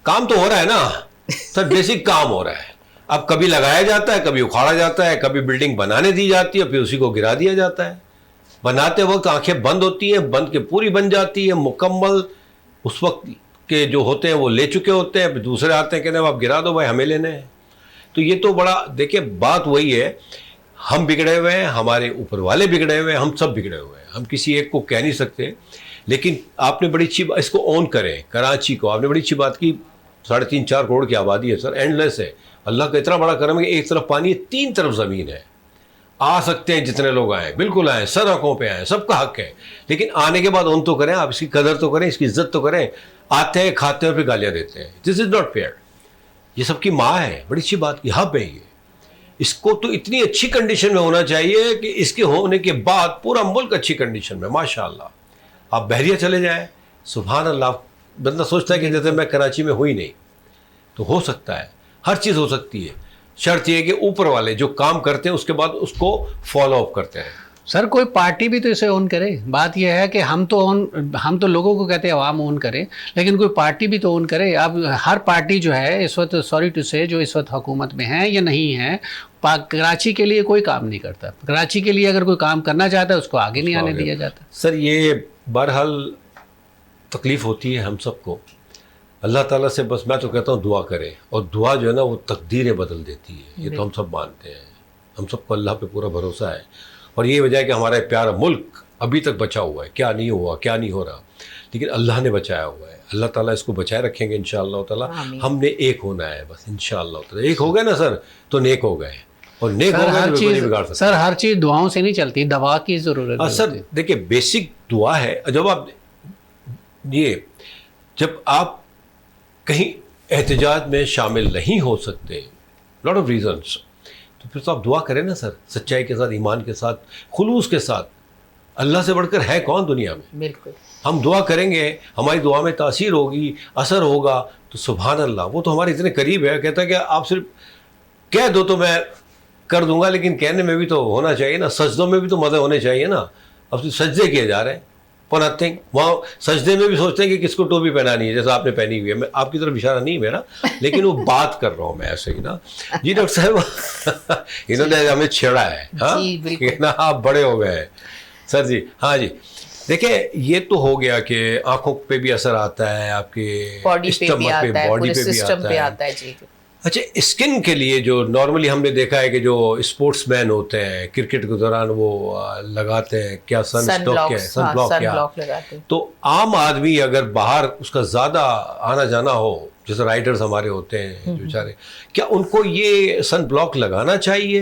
کام تو ہو رہا ہے نا سر, بیسک کام ہو رہا ہے. اب کبھی لگایا جاتا ہے, کبھی اکھاڑا جاتا ہے, کبھی بلڈنگ بنانے دی جاتی ہے, پھر اسی کو گرا دیا جاتا ہے. بناتے وقت آنکھیں بند ہوتی ہیں, بند کے پوری بن جاتی ہے مکمل, اس وقت کے جو ہوتے ہیں وہ لے چکے ہوتے ہیں, پھر دوسرے آتے ہیں کہتے ہیں آپ گرا دو بھائی, ہمیں لینے ہیں. تو یہ تو بڑا دیکھیں بات وہی ہے, ہم بگڑے ہوئے ہیں, ہمارے اوپر والے بگڑے ہوئے ہیں, ہم سب بگڑے ہوئے ہیں, ہم کسی ایک کو کہہ نہیں سکتے. لیکن آپ نے بڑی اچھی اس کو اون کریں, کراچی کو آپ نے بڑی اچھی بات کی, 3.5-4 کروڑ کی آبادی ہے سر, اینڈ لیس ہے. اللہ کا اتنا بڑا کرم ہے کہ ایک طرف پانی ہے, 3 طرف زمین ہے. آ سکتے ہیں جتنے لوگ آئیں, بالکل آئیں, سر آنکھوں پہ آئیں, سب کا حق ہے. لیکن آنے کے بعد اون تو کریں, آپ اس کی قدر تو کریں, اس کی عزت تو کریں. آتے ہیں, کھاتے ہیں اور پھر گالیاں دیتے ہیں. دس از ناٹ فیئر. یہ سب کی ماں ہے, بڑی اچھی بات کی ہب ہے یہ. اس کو تو اتنی اچھی کنڈیشن میں ہونا چاہیے کہ اس کے ہونے کے بعد پورا ملک اچھی کنڈیشن میں, ماشاء اللہ. آپ بحریہ چلے جائیں, سبحان اللہ, بندہ سوچتا ہے کہ جیسے میں کراچی میں ہوئی نہیں. تو ہو سکتا ہے, ہر چیز ہو سکتی ہے. شرط یہ ہے کہ اوپر والے جو کام کرتے ہیں اس کے بعد اس کو فالو اپ کرتے ہیں. سر کوئی پارٹی بھی تو اسے اون کرے. بات یہ ہے کہ ہم تو لوگوں کو کہتے ہیں عوام اون کرے, لیکن کوئی پارٹی بھی تو اون کرے. اب ہر پارٹی جو ہے اس وقت, سوری ٹو سے, جو اس وقت حکومت میں ہے یا نہیں ہے, کراچی کے لیے کوئی کام نہیں کرتا. کراچی کے لیے اگر کوئی کام کرنا چاہتا ہے اس کو آگے نہیں آنے دیا جاتا. سر یہ بہرحال تکلیف ہوتی ہے ہم سب کو. اللہ تعالیٰ سے بس میں تو کہتا ہوں دعا کرے, اور دعا جو ہے نا وہ تقدیریں بدل دیتی ہے. یہ تو ہم سب مانتے ہیں, ہم سب کو اللہ پہ پورا بھروسہ ہے. اور یہ وجہ ہے کہ ہمارا پیارا ملک ابھی تک بچا ہوا ہے. کیا نہیں ہوا, کیا نہیں ہو رہا, لیکن اللہ نے بچایا ہوا ہے. اللہ تعالیٰ اس کو بچائے رکھیں گے انشاءاللہ تعالیٰ. ہم نے ایک ہونا ہے بس انشاءاللہ تعالیٰ. ایک ہو گئے نا سر تو نیک ہو گئے, اور نیک ہو گئے تو نہیں بگاڑ سکتے. سر ہر چیز دعاؤں سے نہیں چلتی, دوا کی ضرورت ہے. سر دیکھیں بیسک دعا ہے. جب آپ کہیں احتجاج میں شامل نہیں ہو سکتے, لاٹ آف ریزنس, تو پھر تو آپ دعا کریں نا سر, سچائی کے ساتھ, ایمان کے ساتھ, خلوص کے ساتھ. اللہ سے بڑھ کر ہے کون دنیا میں. بالکل ہم دعا کریں گے, ہماری دعا میں تاثیر ہوگی, اثر ہوگا, تو سبحان اللہ وہ تو ہمارے اتنے قریب ہے. کہتا ہے کہ آپ صرف کہہ دو تو میں کر دوں گا, لیکن کہنے میں بھی تو ہونا چاہیے نا, سجدوں میں بھی تو مزے ہونے چاہیے نا. اب تو سجدے کیے جا رہے ہیں فور نتھنگ. وہاں سجدے میں بھی سوچتے ہیں کہ کس کو ٹوپی پہنانی ہے, جیسا آپ نے پہنی ہوئی ہے. میں آپ کی طرف اشارہ نہیں میرا, لیکن وہ بات کر رہا ہوں میں ایسے ہی نا. جی ڈاکٹر صاحب انہوں نے ہمیں چھیڑا ہے, ہاں آپ بڑے ہو گئے ہیں سر. جی ہاں جی, دیکھیں یہ تو ہو گیا کہ آنکھوں پہ بھی اثر آتا ہے, آپ کے اسٹمک پہ, باڈی پہ بھی آتا ہے. اچھا, اسکن کے لیے جو نارملی ہم نے دیکھا ہے کہ جو اسپورٹس مین ہوتے ہیں کرکٹ کے دوران وہ لگاتے ہیں, کیا سن بلاک لگاتے ہیں. تو عام آدمی اگر باہر اس کا زیادہ آنا جانا ہو, جیسے رائڈرز ہمارے ہوتے ہیں جو بیچارے, کیا ان کو یہ سن بلاک لگانا چاہیے؟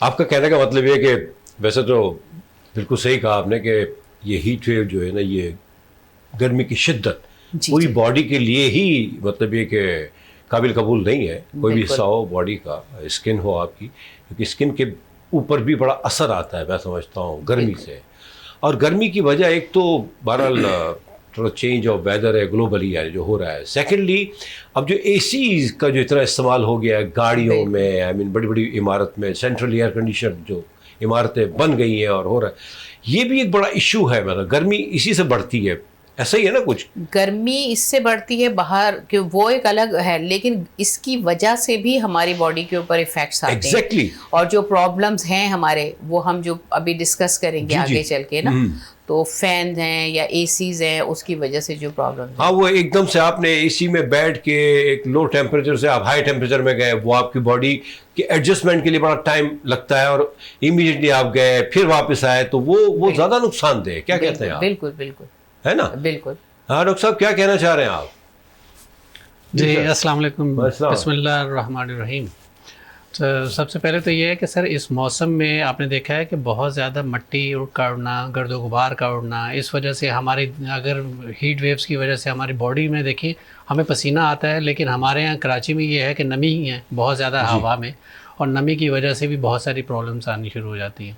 آپ کا کہنے کا مطلب یہ کہ ویسے تو بالکل صحیح کہا آپ نے کہ یہ ہیٹ ویو جو ہے نا، یہ گرمی کی شدت پوری باڈی کے لیے ہی مطلب یہ کہ قابل قبول نہیں ہے. کوئی بھی حصہ ہو باڈی کا، اسکن ہو آپ کی، کیونکہ اسکن کے اوپر بھی بڑا اثر آتا ہے میں سمجھتا ہوں گرمی سے. اور گرمی کی وجہ ایک تو بہرحال تھوڑا چینج آف ویدر ہے گلوبلی ہے جو ہو رہا ہے. سیکنڈلی اب جو اے سی کا جو اتنا استعمال ہو گیا ہے گاڑیوں میں، آئی مین بڑی بڑی عمارت میں سینٹرل ایئر کنڈیشن جو عمارتیں بن گئی ہیں اور ہو رہا ہے، یہ بھی ایک بڑا ایشو ہے. مطلب گرمی اسی سے بڑھتی ہے، ایسا ہی ہے نا کچھ؟ گرمی اس سے بڑھتی ہے باہر کہ وہ ایک الگ ہے، لیکن اس کی وجہ سے بھی ہماری باڈی کے اوپر ایفیکٹس آتے ہیں. ایگزیکٹلی. اور جو پرابلمز ہیں ہمارے وہ ہم جو ابھی ڈسکس کریں گے آگے چل کے نا، تو فین ہیں یا اے سیز ہیں، اس کی وجہ سے جو پرابلم. ہاں وہ ایک دم سے آپ نے اے سی میں بیٹھ کے ایک لو ٹیمپریچر سے آپ ہائی ٹیمپریچر میں گئے، وہ آپ کی باڈی کے ایڈجسٹمنٹ کے لیے بڑا ٹائم لگتا ہے، اور امیڈیٹلی آپ گئے پھر واپس آئے تو وہ زیادہ نقصان دہ ہے. کیا کہتے ہیں آپ؟ بالکل بالکل ہے نا؟ بالکل. ہاں ڈاکٹر صاحب کیا کہنا چاہ رہے ہیں آپ؟ جی السلام علیکم. بسم اللہ الرحمن الرحیم. تو سب سے پہلے تو یہ ہے کہ سر اس موسم میں آپ نے دیکھا ہے کہ بہت زیادہ مٹی کا اڑنا، گرد و غبار کا اڑنا، اس وجہ سے ہماری اگر ہیٹ ویوز کی وجہ سے ہماری باڈی میں دیکھیں ہمیں پسینہ آتا ہے، لیکن ہمارے یہاں کراچی میں یہ ہے کہ نمی ہی ہے بہت زیادہ ہوا میں، اور نمی کی وجہ سے بھی بہت ساری پرابلمس آنی شروع ہو جاتی ہیں.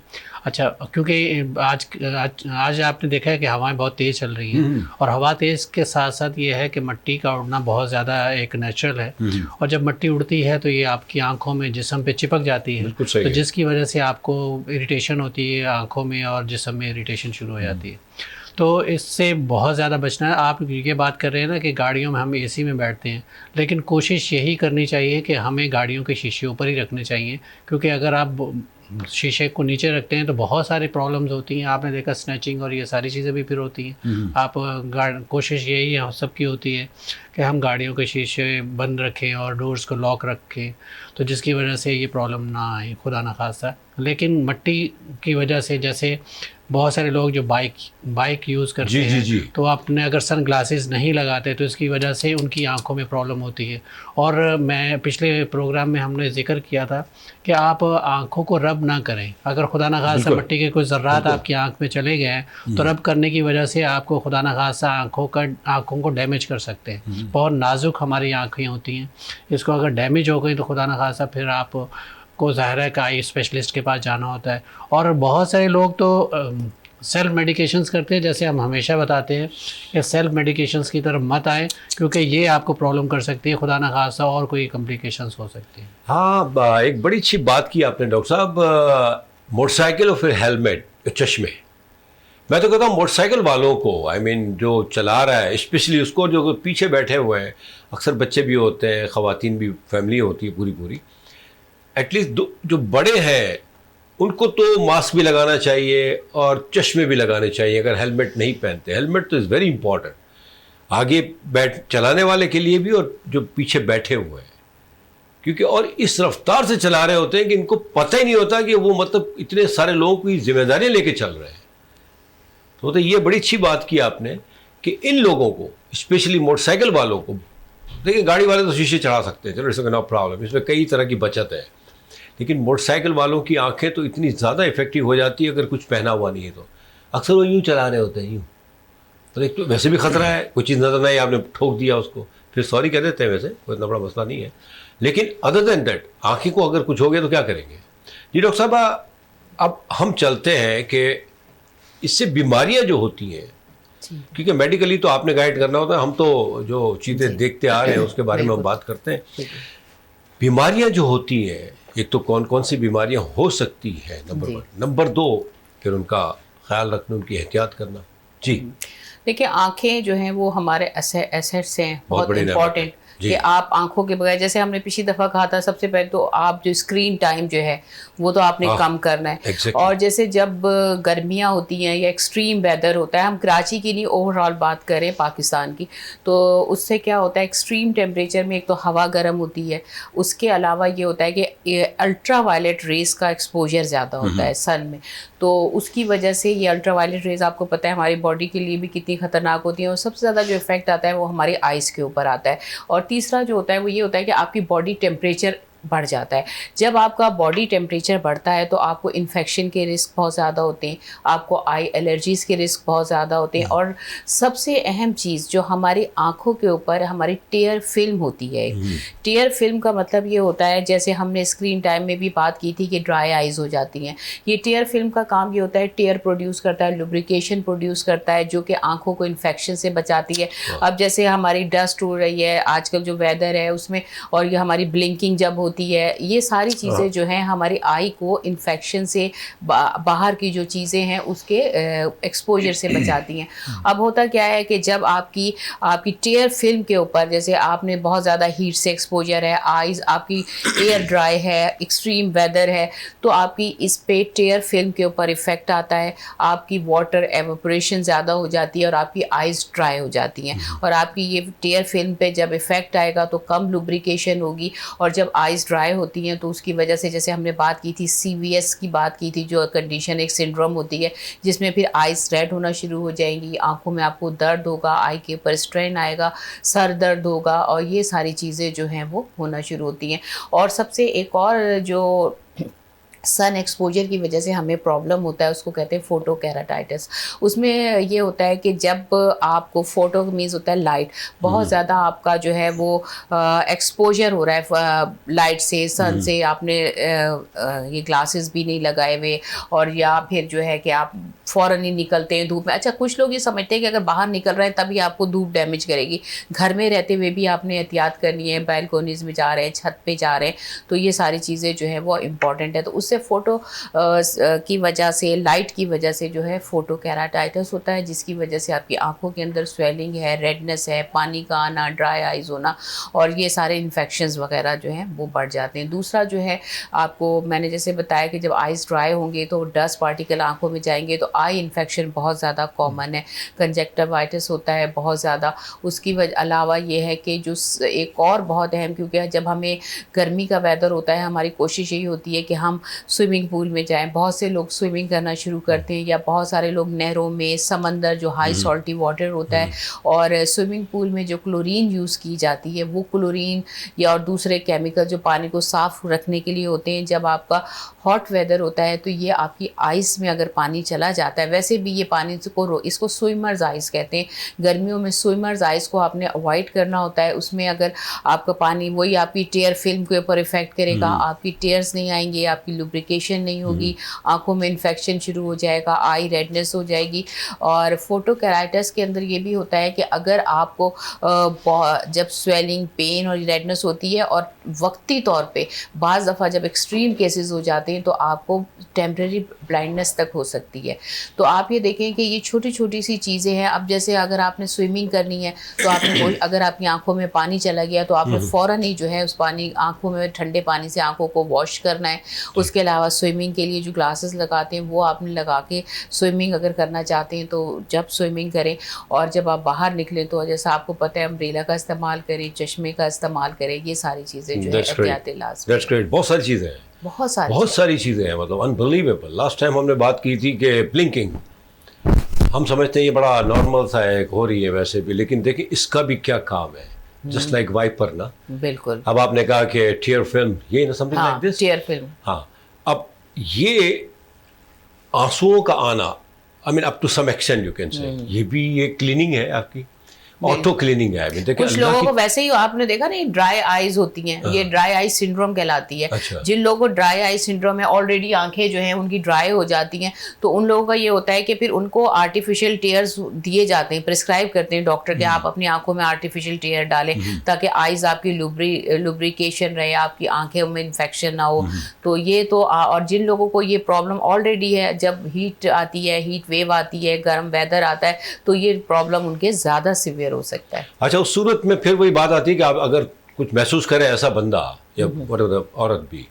اچھا کیونکہ آج آپ نے دیکھا ہے کہ ہوائیں بہت تیز چل رہی ہیں، اور ہوا تیز کے ساتھ ساتھ یہ ہے کہ مٹی کا اڑنا بہت زیادہ ایک نیچرل ہے، اور جب مٹی اڑتی ہے تو یہ آپ کی آنکھوں میں جسم پہ چپک جاتی ہے، تو جس کی وجہ سے آپ کو اریٹیشن ہوتی ہے آنکھوں میں اور جسم میں اریٹیشن شروع ہو جاتی ہے. تو اس سے بہت زیادہ بچنا ہے. آپ یہ بات کر رہے ہیں نا کہ گاڑیوں میں ہم اے سی میں بیٹھتے ہیں، لیکن کوشش یہی کرنی چاہیے کہ ہمیں گاڑیوں کے شیشے اوپر ہی رکھنے چاہیے، کیونکہ اگر آپ شیشے کو نیچے رکھتے ہیں تو بہت ساری پرابلمز ہوتی ہیں. آپ نے دیکھا سنیچنگ اور یہ ساری چیزیں بھی پھر ہوتی ہیں. آپ کوشش یہی سب کی ہوتی ہے کہ ہم گاڑیوں کے شیشے بند رکھیں اور ڈورز کو لاک رکھیں، تو جس کی وجہ سے یہ پرابلم نہ آئے خدا نخواستہ. لیکن مٹی کی وجہ سے جیسے بہت سارے لوگ جو بائک یوز کرتے ہیں تو اپنے اگر سن گلاسز نہیں لگاتے تو اس کی وجہ سے ان کی آنکھوں میں پرابلم ہوتی ہے. اور میں پچھلے پروگرام میں ہم نے ذکر کیا تھا کہ آپ آنکھوں کو رب نہ کریں. اگر خدا نخواستہ مٹی کے کوئی ذرات آپ کی آنکھ میں چلے گئے ہیں تو رب کرنے کی وجہ سے آپ کو خدا نخواستہ آنکھوں کو ڈیمیج کر سکتے ہیں. بہت نازک ہماری آنکھیں ہوتی ہیں، اس کو اگر ڈیمیج ہو گئی تو خدا نخواستہ پھر آپ کو ظاہر ہے کہ آئی اسپیشلسٹ کے پاس جانا ہوتا ہے. اور بہت سارے لوگ تو سیلف میڈیکیشنز کرتے ہیں، جیسے ہم ہمیشہ بتاتے ہیں کہ سیلف میڈیکیشنز کی طرف مت آئیں، کیونکہ یہ آپ کو پرابلم کر سکتی ہے، خدا نخواستہ اور کوئی کمپلیکیشنز ہو سکتی ہیں. ہاں ایک بڑی اچھی بات کی آپ نے ڈاکٹر صاحب. موٹر سائیکل اور پھر ہیلمٹ، چشمے. میں تو کہتا ہوں موٹر سائیکل والوں کو، آئی مین جو چلا رہا ہے اسپیشلی اس کو، جو پیچھے بیٹھے ہوئے ہیں اکثر بچے بھی ہوتے ہیں، خواتین بھی، فیملی ہوتی ہے پوری، ایٹ لیسٹ جو بڑے ہیں ان کو تو ماسک بھی لگانا چاہیے اور چشمے بھی لگانے چاہیے اگر ہیلمٹ نہیں پہنتے. ہیلمٹ تو از ویری امپورٹنٹ آگے چلانے والے کے لیے بھی اور جو پیچھے بیٹھے ہوئے ہیں، کیونکہ اور اس رفتار سے چلا رہے ہوتے ہیں کہ ان کو پتہ ہی نہیں ہوتا کہ وہ مطلب اتنے سارے لوگوں کی ذمہ داریاں لے کے چل رہے ہیں. تو یہ بڑی اچھی بات کی آپ نے کہ ان لوگوں کو اسپیشلی موٹر سائیکل والوں کو، دیکھیں گاڑی والے تو شیشے چڑھا سکتے ہیں، چلو اس کا نو پرابلم، اس میں کئی طرح کی بچت ہے، لیکن موٹر سائیکل والوں کی آنکھیں تو اتنی زیادہ افیکٹو ہو جاتی ہے اگر کچھ پہنا ہوا نہیں ہے تو. اکثر وہ یوں چلا رہے ہوتے ہیں، یوں، تو ایک تو ویسے بھی خطرہ ہے، کوئی چیز نظر نہیں، آپ نے ٹھوک دیا اس کو، پھر سوری کہہ دیتے ہیں، ویسے کوئی اتنا بڑا مسئلہ نہیں ہے. لیکن ادر دین دیٹ آنکھیں کو اگر کچھ ہو گیا تو کیا کریں گے؟ جی ڈاکٹر صاحب اب ہم چلتے ہیں کہ اس سے بیماریاں جو ہوتی ہیں، کیونکہ میڈیکلی تو آپ نے گائیڈ کرنا ہوتا ہے، ہم تو جو چیزیں دیکھتے آ رہے ہیں اس کے بارے میں ہم بات کرتے ہیں. بیماریاں جو ہوتی ہیں، ایک تو کون کون سی بیماریاں ہو سکتی ہیں، نمبر 1. نمبر 2 پھر ان کا خیال رکھنا، ان کی احتیاط کرنا. جی دیکھیں آنکھیں جو ہیں وہ ہمارے ایسیٹس ہیں، بہت امپورٹنٹ، کہ آپ آنکھوں کے بغیر، جیسے ہم نے پچھلی دفعہ کہا تھا، سب سے پہلے تو آپ جو اسکرین ٹائم جو ہے وہ تو آپ نے کم کرنا ہے. اور جیسے جب گرمیاں ہوتی ہیں یا ایکسٹریم ویدر ہوتا ہے، ہم کراچی کی نہیں اوور آل بات کریں پاکستان کی، تو اس سے کیا ہوتا ہے ایکسٹریم ٹیمپریچر میں ایک تو ہوا گرم ہوتی ہے، اس کے علاوہ یہ ہوتا ہے کہ الٹرا وائلٹ ریز کا ایکسپوجر زیادہ ہوتا ہے سن میں، تو اس کی وجہ سے یہ الٹرا وائلٹ ریز آپ کو پتہ ہے ہماری باڈی کے لیے بھی کتنی خطرناک ہوتی ہیں، اور سب سے زیادہ جو افیکٹ آتا ہے وہ ہماری آئز کے اوپر آتا ہے. اور تیسرا جو ہوتا ہے وہ یہ ہوتا ہے کہ آپ کی باڈی ٹیمپریچر بڑھ جاتا ہے. جب آپ کا باڈی ٹیمپریچر بڑھتا ہے تو آپ کو انفیکشن کے رسک بہت زیادہ ہوتے ہیں, آپ کو آئی الرجیز کے رسک بہت زیادہ ہوتے ہیں, اور سب سے اہم چیز جو ہماری آنکھوں کے اوپر ہماری ٹیئر فلم ہوتی ہے. ٹیئر فلم کا مطلب یہ ہوتا ہے, جیسے ہم نے اسکرین ٹائم میں بھی بات کی تھی کہ ڈرائی آئیز ہو جاتی ہیں, یہ ٹیئر فلم کا کام یہ ہوتا ہے, ٹیئر پروڈیوس کرتا ہے, لوبریکیشن پروڈیوس کرتا ہے, جو کہ آنکھوں کو انفیکشن سے بچاتی ہے. اب جیسے ہماری ڈسٹ ہو رہی ہے آج کل جو ویدر ہے اس میں, اور یہ ہماری بلنکنگ جب ہوتی ہے, یہ ساری چیزیں جو ہیں ہماری آئی کو انفیکشن سے, باہر کی جو چیزیں ہیں اس کے ایکسپوجر سے بچاتی ہیں. اب ہوتا کیا ہے کہ جب آپ کی ٹیئر فلم کے اوپر, جیسے آپ نے بہت زیادہ ہیٹ سے ایکسپوجر ہے, آئیز آپ کی ایئر ڈرائی ہے, ایکسٹریم ویدر ہے, تو آپ کی اس پہ ٹیئر فلم کے اوپر افیکٹ آتا ہے, آپ کی واٹر ایوپریشن زیادہ ہو جاتی ہے اور آپ کی آئیز ڈرائی ہو جاتی ہیں. اور آپ کی یہ ٹیئر فلم پہ جب افیکٹ آئے گا تو کم لوبریکیشن ہوگی, اور جب آئیز ڈرائی ہوتی ہیں تو اس کی وجہ سے, جیسے ہم نے بات کی تھی CVS کی بات کی تھی, جو کنڈیشن ایک سنڈروم ہوتی ہے جس میں پھر آئیز ریڈ ہونا شروع ہو جائیں گی, آنکھوں میں آپ کو درد ہوگا, آئی کے اوپر اسٹرین آئے گا, سر درد ہوگا, اور یہ ساری چیزیں جو ہیں وہ ہونا شروع ہوتی ہیں. اور سب سے ایک اور جو سن ایکسپوجر کی وجہ سے ہمیں پرابلم ہوتا ہے اس کو کہتے ہیں فوٹو کیراٹائٹس. اس میں یہ ہوتا ہے کہ جب آپ کو فوٹو مینز ہوتا ہے لائٹ, بہت زیادہ آپ کا جو ہے وہ ایکسپوجر ہو رہا ہے لائٹ سے, سن سے, آپ نے یہ گلاسز بھی نہیں لگائے ہوئے, اور یا پھر جو ہے کہ آپ فوراً ہی نکلتے ہیں دھوپ میں. اچھا کچھ لوگ یہ سمجھتے ہیں کہ اگر باہر نکل رہے ہیں تبھی آپ کو دھوپ ڈیمیج کرے گی, گھر میں رہتے ہوئے بھی آپ نے احتیاط کرنی ہے, بیلکونیز میں جا رہے ہیں, چھت پہ جا رہے ہیں, تو یہ ساری چیزیں جو ہے وہ امپورٹنٹ ہے. تو اس سے فوٹو کی وجہ سے, لائٹ کی وجہ سے جو ہے فوٹو کیراٹائٹس ہوتا ہے, جس کی وجہ سے آپ کی آنکھوں کے اندر سویلنگ ہے, ریڈنس ہے, پانی کا آنا, ڈرائی آئیز ہونا, اور یہ سارے انفیکشنز وغیرہ جو ہیں وہ بڑھ جاتے ہیں. دوسرا جو ہے آپ کو میں نے جیسے بتایا کہ جب آئیز ڈرائی ہوں گے تو ڈسٹ پارٹیکل آنکھوں میں جائیں گے, تو آئی انفیکشن بہت زیادہ کامن ہے, کنجکٹیوائٹس ہوتا ہے بہت زیادہ. اس کی علاوہ یہ ہے کہ جو ایک اور بہت اہم, کیونکہ جب ہمیں گرمی کا ویدر ہوتا ہے ہماری کوشش یہی ہوتی ہے کہ ہم سوئمنگ پول میں جائیں. بہت سے لوگ سوئمنگ کرنا شروع کرتے ہیں, یا بہت سارے لوگ نہروں میں, سمندر جو ہائی سالٹی واٹر ہوتا ہے, اور سوئمنگ پول میں جو کلورین یوز کی جاتی ہے, وہ کلورین یا اور دوسرے کیمیکل جو پانی کو صاف رکھنے کے لیے ہوتے ہیں, جب آپ کا ہاٹ ویدر ہوتا ہے تو یہ آپ کی آئس میں اگر پانی چلا جاتا ہے, ویسے بھی یہ پانی کو اس کو سوئمرز آئس کہتے ہیں, گرمیوں میں سوئمرز آئس کو آپ نے اوائڈ کرنا ہوتا ہے. اس میں اگر آپ کا پانی وہی آپ کی ٹیئر فلم کے اوپر افیکٹ کرے گا, آپ کی ٹیئرز نہیں آئیں گے, آپ کی لوبریکیشن نہیں ہوگی, آنکھوں میں انفیکشن شروع ہو جائے گا, آئی ریڈنس ہو جائے گی. اور فوٹو کیرائٹس کے اندر یہ بھی ہوتا ہے کہ اگر آپ کو جب سویلنگ, پین اور ریڈنس ہوتی ہے, اور وقتی طور پہ بعض دفعہ جب ایکسٹریم کیسز ہو جاتے ہیں تو آپ کو ٹیمپریری بلائنڈنس تک ہو سکتی ہے. تو آپ یہ دیکھیں کہ یہ چھوٹی چھوٹی سی چیزیں ہیں. اب جیسے اگر آپ نے سوئمنگ کرنی ہے تو آپ نے اگر آپ کی آنکھوں میں پانی چلا گیا تو آپ نے فوراً ہی جو ہے اس پانی, آنکھوں میں ٹھنڈے پانی سے آنکھوں کو واش کرنا ہے. اس کے علاوہ سوئمنگ کے لیے جو گلاسز لگاتے ہیں وہ آپ نے لگا کے سوئمنگ اگر کرنا چاہتے ہیں تو جب سوئمنگ کریں, اور جب آپ باہر نکلیں تو جیسا آپ کو پتہ ہے امبریلا کا استعمال کریں, چشمے کا استعمال کریں, یہ ساری چیزیں جو ہے احتیاط لازمی. That's great. بہت ساری چیزیں ہیں, بہت ساری چیزیں ہیں, مطلب انبلیویبل. لاسٹ ٹائم ہم نے بات کی تھی کہ بلنکنگ, ہم سمجھتے ہیں یہ بڑا نارمل سا ہے, ہو رہی ہے ویسے بھی, لیکن دیکھیں اس کا بھی کیا کام ہے. جسٹ لائک وائپر نا, بالکل. اب آپ نے کہا کہ ٹیئر فلم, یہ نا something like this, tear film. ہاں, اب یہ آنسوؤں کا آنا, I mean up to some extent you can say, یہ بھی یہ کلیننگ ہے آپ کی, آٹو کلیننگ ہے. کچھ لوگوں کو ویسے ہی آپ نے دیکھا نا ڈرائی آئیز ہوتی ہیں, یہ ڈرائی آئی سنڈروم کہلاتی ہے. جن لوگوں کو ڈرائی آئی سنڈروم ہے, آلریڈی آنکھیں جو ہیں ان کی ڈرائی ہو جاتی ہیں, تو ان لوگوں کا یہ ہوتا ہے کہ پھر ان کو آرٹیفیشیل ٹیئرز دیے جاتے ہیں, پرسکرائب کرتے ہیں ڈاکٹر کہ آپ اپنی آنکھوں میں آرٹیفیشیل ٹیئر ڈالیں تاکہ آئیز آپ کی لوبریکیشن رہے, آپ کی آنکھوں میں انفیکشن نہ ہو. تو یہ تو, اور جن لوگوں کو یہ پرابلم آلریڈی ہے, جب ہیٹ آتی ہے, ہیٹ ویو آتی ہے, گرم ویدر آتا ہے, تو یہ پرابلم ان کے زیادہ سیویئر ہو سکتا ہے. اچھا, اس صورت میں پھر وہی بات آتی ہے کہ آپ اگر کچھ محسوس کرے ایسا بندہ یا عورت بھی,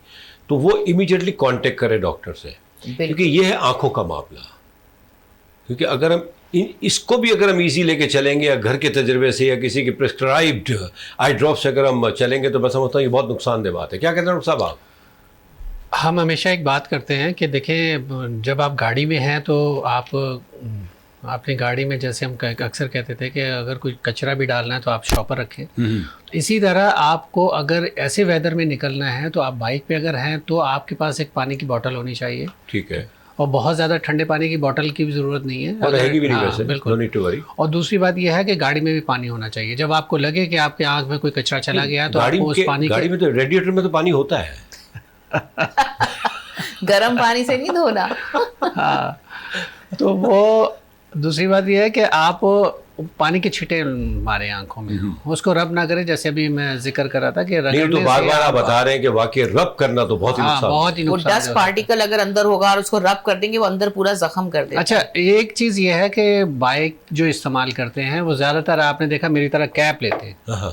تو وہ امیڈیٹلی کانٹیکٹ کرے ڈاکٹر سے, کیونکہ یہ ہے آنکھوں کا معاملہ. کیونکہ اگر ہم اس کو بھی اگر ہم ایزی لے کے چلیں گے, یا گھر کے تجربے سے یا کسی کی پرسکرائبڈ آئی ڈراپ سے اگر ہم چلیں گے, تو میں سمجھتا ہوں یہ بہت نقصان دہ بات ہے. کیا کہتے ہیں ڈاکٹر صاحب آپ؟ ہم ہمیشہ ایک بات کرتے ہیں کہ دیکھیں, جب آپ گاڑی میں ہیں تو آپ اپنی گاڑی میں جیسے ہم اکثر کہتے تھے کہ اگر کوئی کچرا بھی ڈالنا ہے تو آپ شاپر رکھیں. اسی طرح آپ کو اگر ایسے ویدر میں نکلنا ہے تو آپ بائک پہ اگر ہیں تو آپ کے پاس ایک پانی کی بوتل ہونی چاہیے. ٹھیک ہے. اور بہت زیادہ ٹھنڈے پانی کی بوتل کی بھی ضرورت نہیں ہے, اور رہے گی بھی نہیں ویسے. بالکل. اور دوسری بات یہ ہے کہ گاڑی میں بھی پانی ہونا چاہیے. جب آپ کو لگے کہ آپ کے آنکھ میں کوئی کچرا چلا گیا تو آپ کو اس پانی, گاڑی میں تو ریڈیٹر میں تو پانی ہوتا ہے, گرم پانی سے نہیں دھونا. ہاں, تو وہ دوسری بات یہ ہے کہ آپ پانی کے چھٹے مارے آنکھوں میں, اس کو رب نہ کریں. جیسے ابھی میں ذکر کر رہا تھا کہ نہیں, تو بار بار آپ بتا رہے ہیں کہ واقعی رب کرنا تو بہت ہی نقصان, بہت ہی وہ نقصان. ڈسٹ پارٹیکل اگر اندر ہوگا اور اس کو رب کر دیں گے وہ اندر پورا زخم کر دے. اچھا, ایک چیز یہ ہے کہ بائک جو استعمال کرتے ہیں وہ زیادہ تر آپ نے دیکھا میری طرح کیپ لیتے ہیں.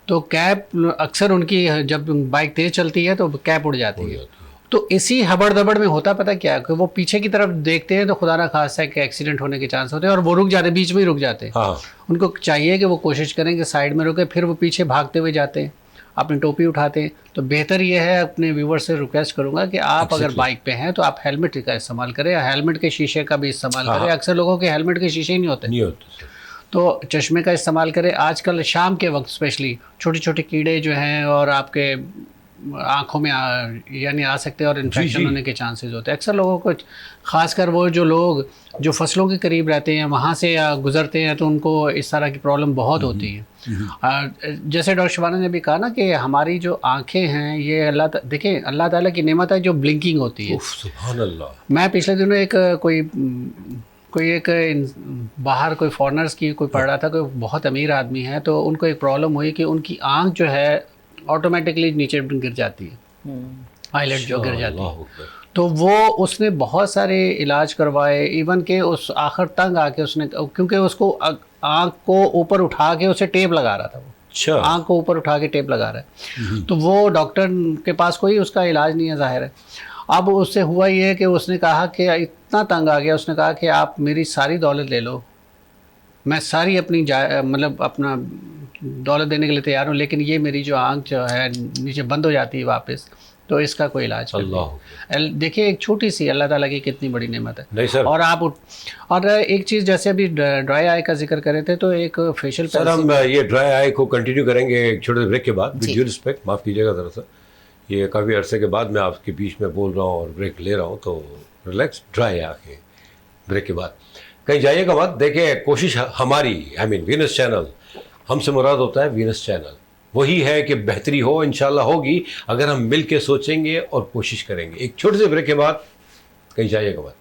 تو کیپ اکثر ان کی جب بائک تیز چلتی ہے تو کیپ اڑ جاتی ہے. تو اسی ہبڑ دبڑ میں ہوتا پتہ کیا کہ وہ پیچھے کی طرف دیکھتے ہیں تو خدا نہ خواستہ ہے کہ ایکسیڈنٹ ہونے کے چانس ہوتے ہیں اور وہ رک جاتے ہیں, بیچ میں ہی رک جاتے ہیں. ان کو چاہیے کہ وہ کوشش کریں کہ سائڈ میں رکے, پھر وہ پیچھے بھاگتے ہوئے جاتے ہیں, اپنی ٹوپی اٹھاتے ہیں. تو بہتر یہ ہے, اپنے ویور سے ریکویسٹ کروں گا کہ آپ اگر بائک پہ ہیں تو آپ ہیلمٹ کا استعمال کریں, ہیلمٹ کے شیشے کا بھی استعمال کریں. اکثر لوگوں کے ہیلمٹ کے شیشے ہی نہیں ہوتے, تو چشمے کا استعمال کریں. آج کل شام کے وقت اسپیشلی چھوٹے چھوٹے کیڑے جو ہیں اور آپ کے آنکھوں میں یعنی آ سکتے ہیں اور انفیکشن ہونے کے چانسز ہوتے ہیں. اکثر لوگوں کو, خاص کر وہ جو لوگ جو فصلوں کے قریب رہتے ہیں وہاں سے گزرتے ہیں تو ان کو اس طرح کی پرابلم بہت ہوتی ہے. جیسے ڈاکٹر شبانہ نے بھی کہا نا کہ ہماری جو آنکھیں ہیں یہ دیکھیں اللہ تعالیٰ کی نعمت ہے جو بلنکنگ ہوتی ہے. سبحان اللہ. میں پچھلے دنوں ایک کوئی ایک باہر کوئی فارنرز کی کوئی پڑھ رہا تھا, کوئی بہت امیر آدمی ہے, تو ان کو ایک پرابلم ہوئی کہ ان کی آنکھ جو ہے آٹومیٹکلی نیچے گر جاتی ہے, آئی لیٹ جو گر جاتی ہے. تو وہ اس نے بہت سارے علاج کروائے, ایون کہ اس آخر تنگ آ کے اس نے, کیونکہ اس کو آنکھ کو اوپر اٹھا کے اسے ٹیپ لگا رہا تھا, وہ آنکھ کو اوپر اٹھا کے ٹیپ لگا رہا ہے. تو وہ ڈاکٹر کے پاس کوئی اس کا علاج نہیں ہے ظاہر ہے. اب اس سے ہوا یہ ہے کہ اس نے کہا کہ اتنا تنگ آ گیا, اس نے کہا کہ آپ میری ساری دولت لے لو, میں ساری اپنی مطلب اپنا دولت دینے کے لیے تیار ہوں, لیکن یہ میری جو آنکھ جو ہے نیچے بند ہو جاتی ہے واپس, تو اس کا کوئی علاج نہیں. دیکھیے ایک چھوٹی سی اللہ تعالیٰ کی کتنی بڑی نعمت ہے. نہیں سر, اور ایک چیز جیسے ابھی ڈرائی آئی کا ذکر کرے تھے, تو ایک فیشل سر ہم یہ ڈرائی آئی کو کنٹینیو کریں گے ایک چھوٹے بریک کے بعد. ود ڈیو رسپیکٹ, معاف کیجیے گا ذرا سا, یہ کافی عرصے کے بعد میں آپ کے بیچ میں بول رہا ہوں اور بریک لے رہا ہوں, تو ریلیکس. ڈرائی آ کے بریک کے بعد کہیں جائیے گا مت. دیکھیں کوشش ہماری, آئی مین وینس چینل, ہم سے مراد ہوتا ہے وینس چینل, وہی ہے کہ بہتری ہو, انشاءاللہ ہوگی اگر ہم مل کے سوچیں گے اور کوشش کریں گے. ایک چھوٹے سے بریک کے بعد کہیں جائیے گا مت.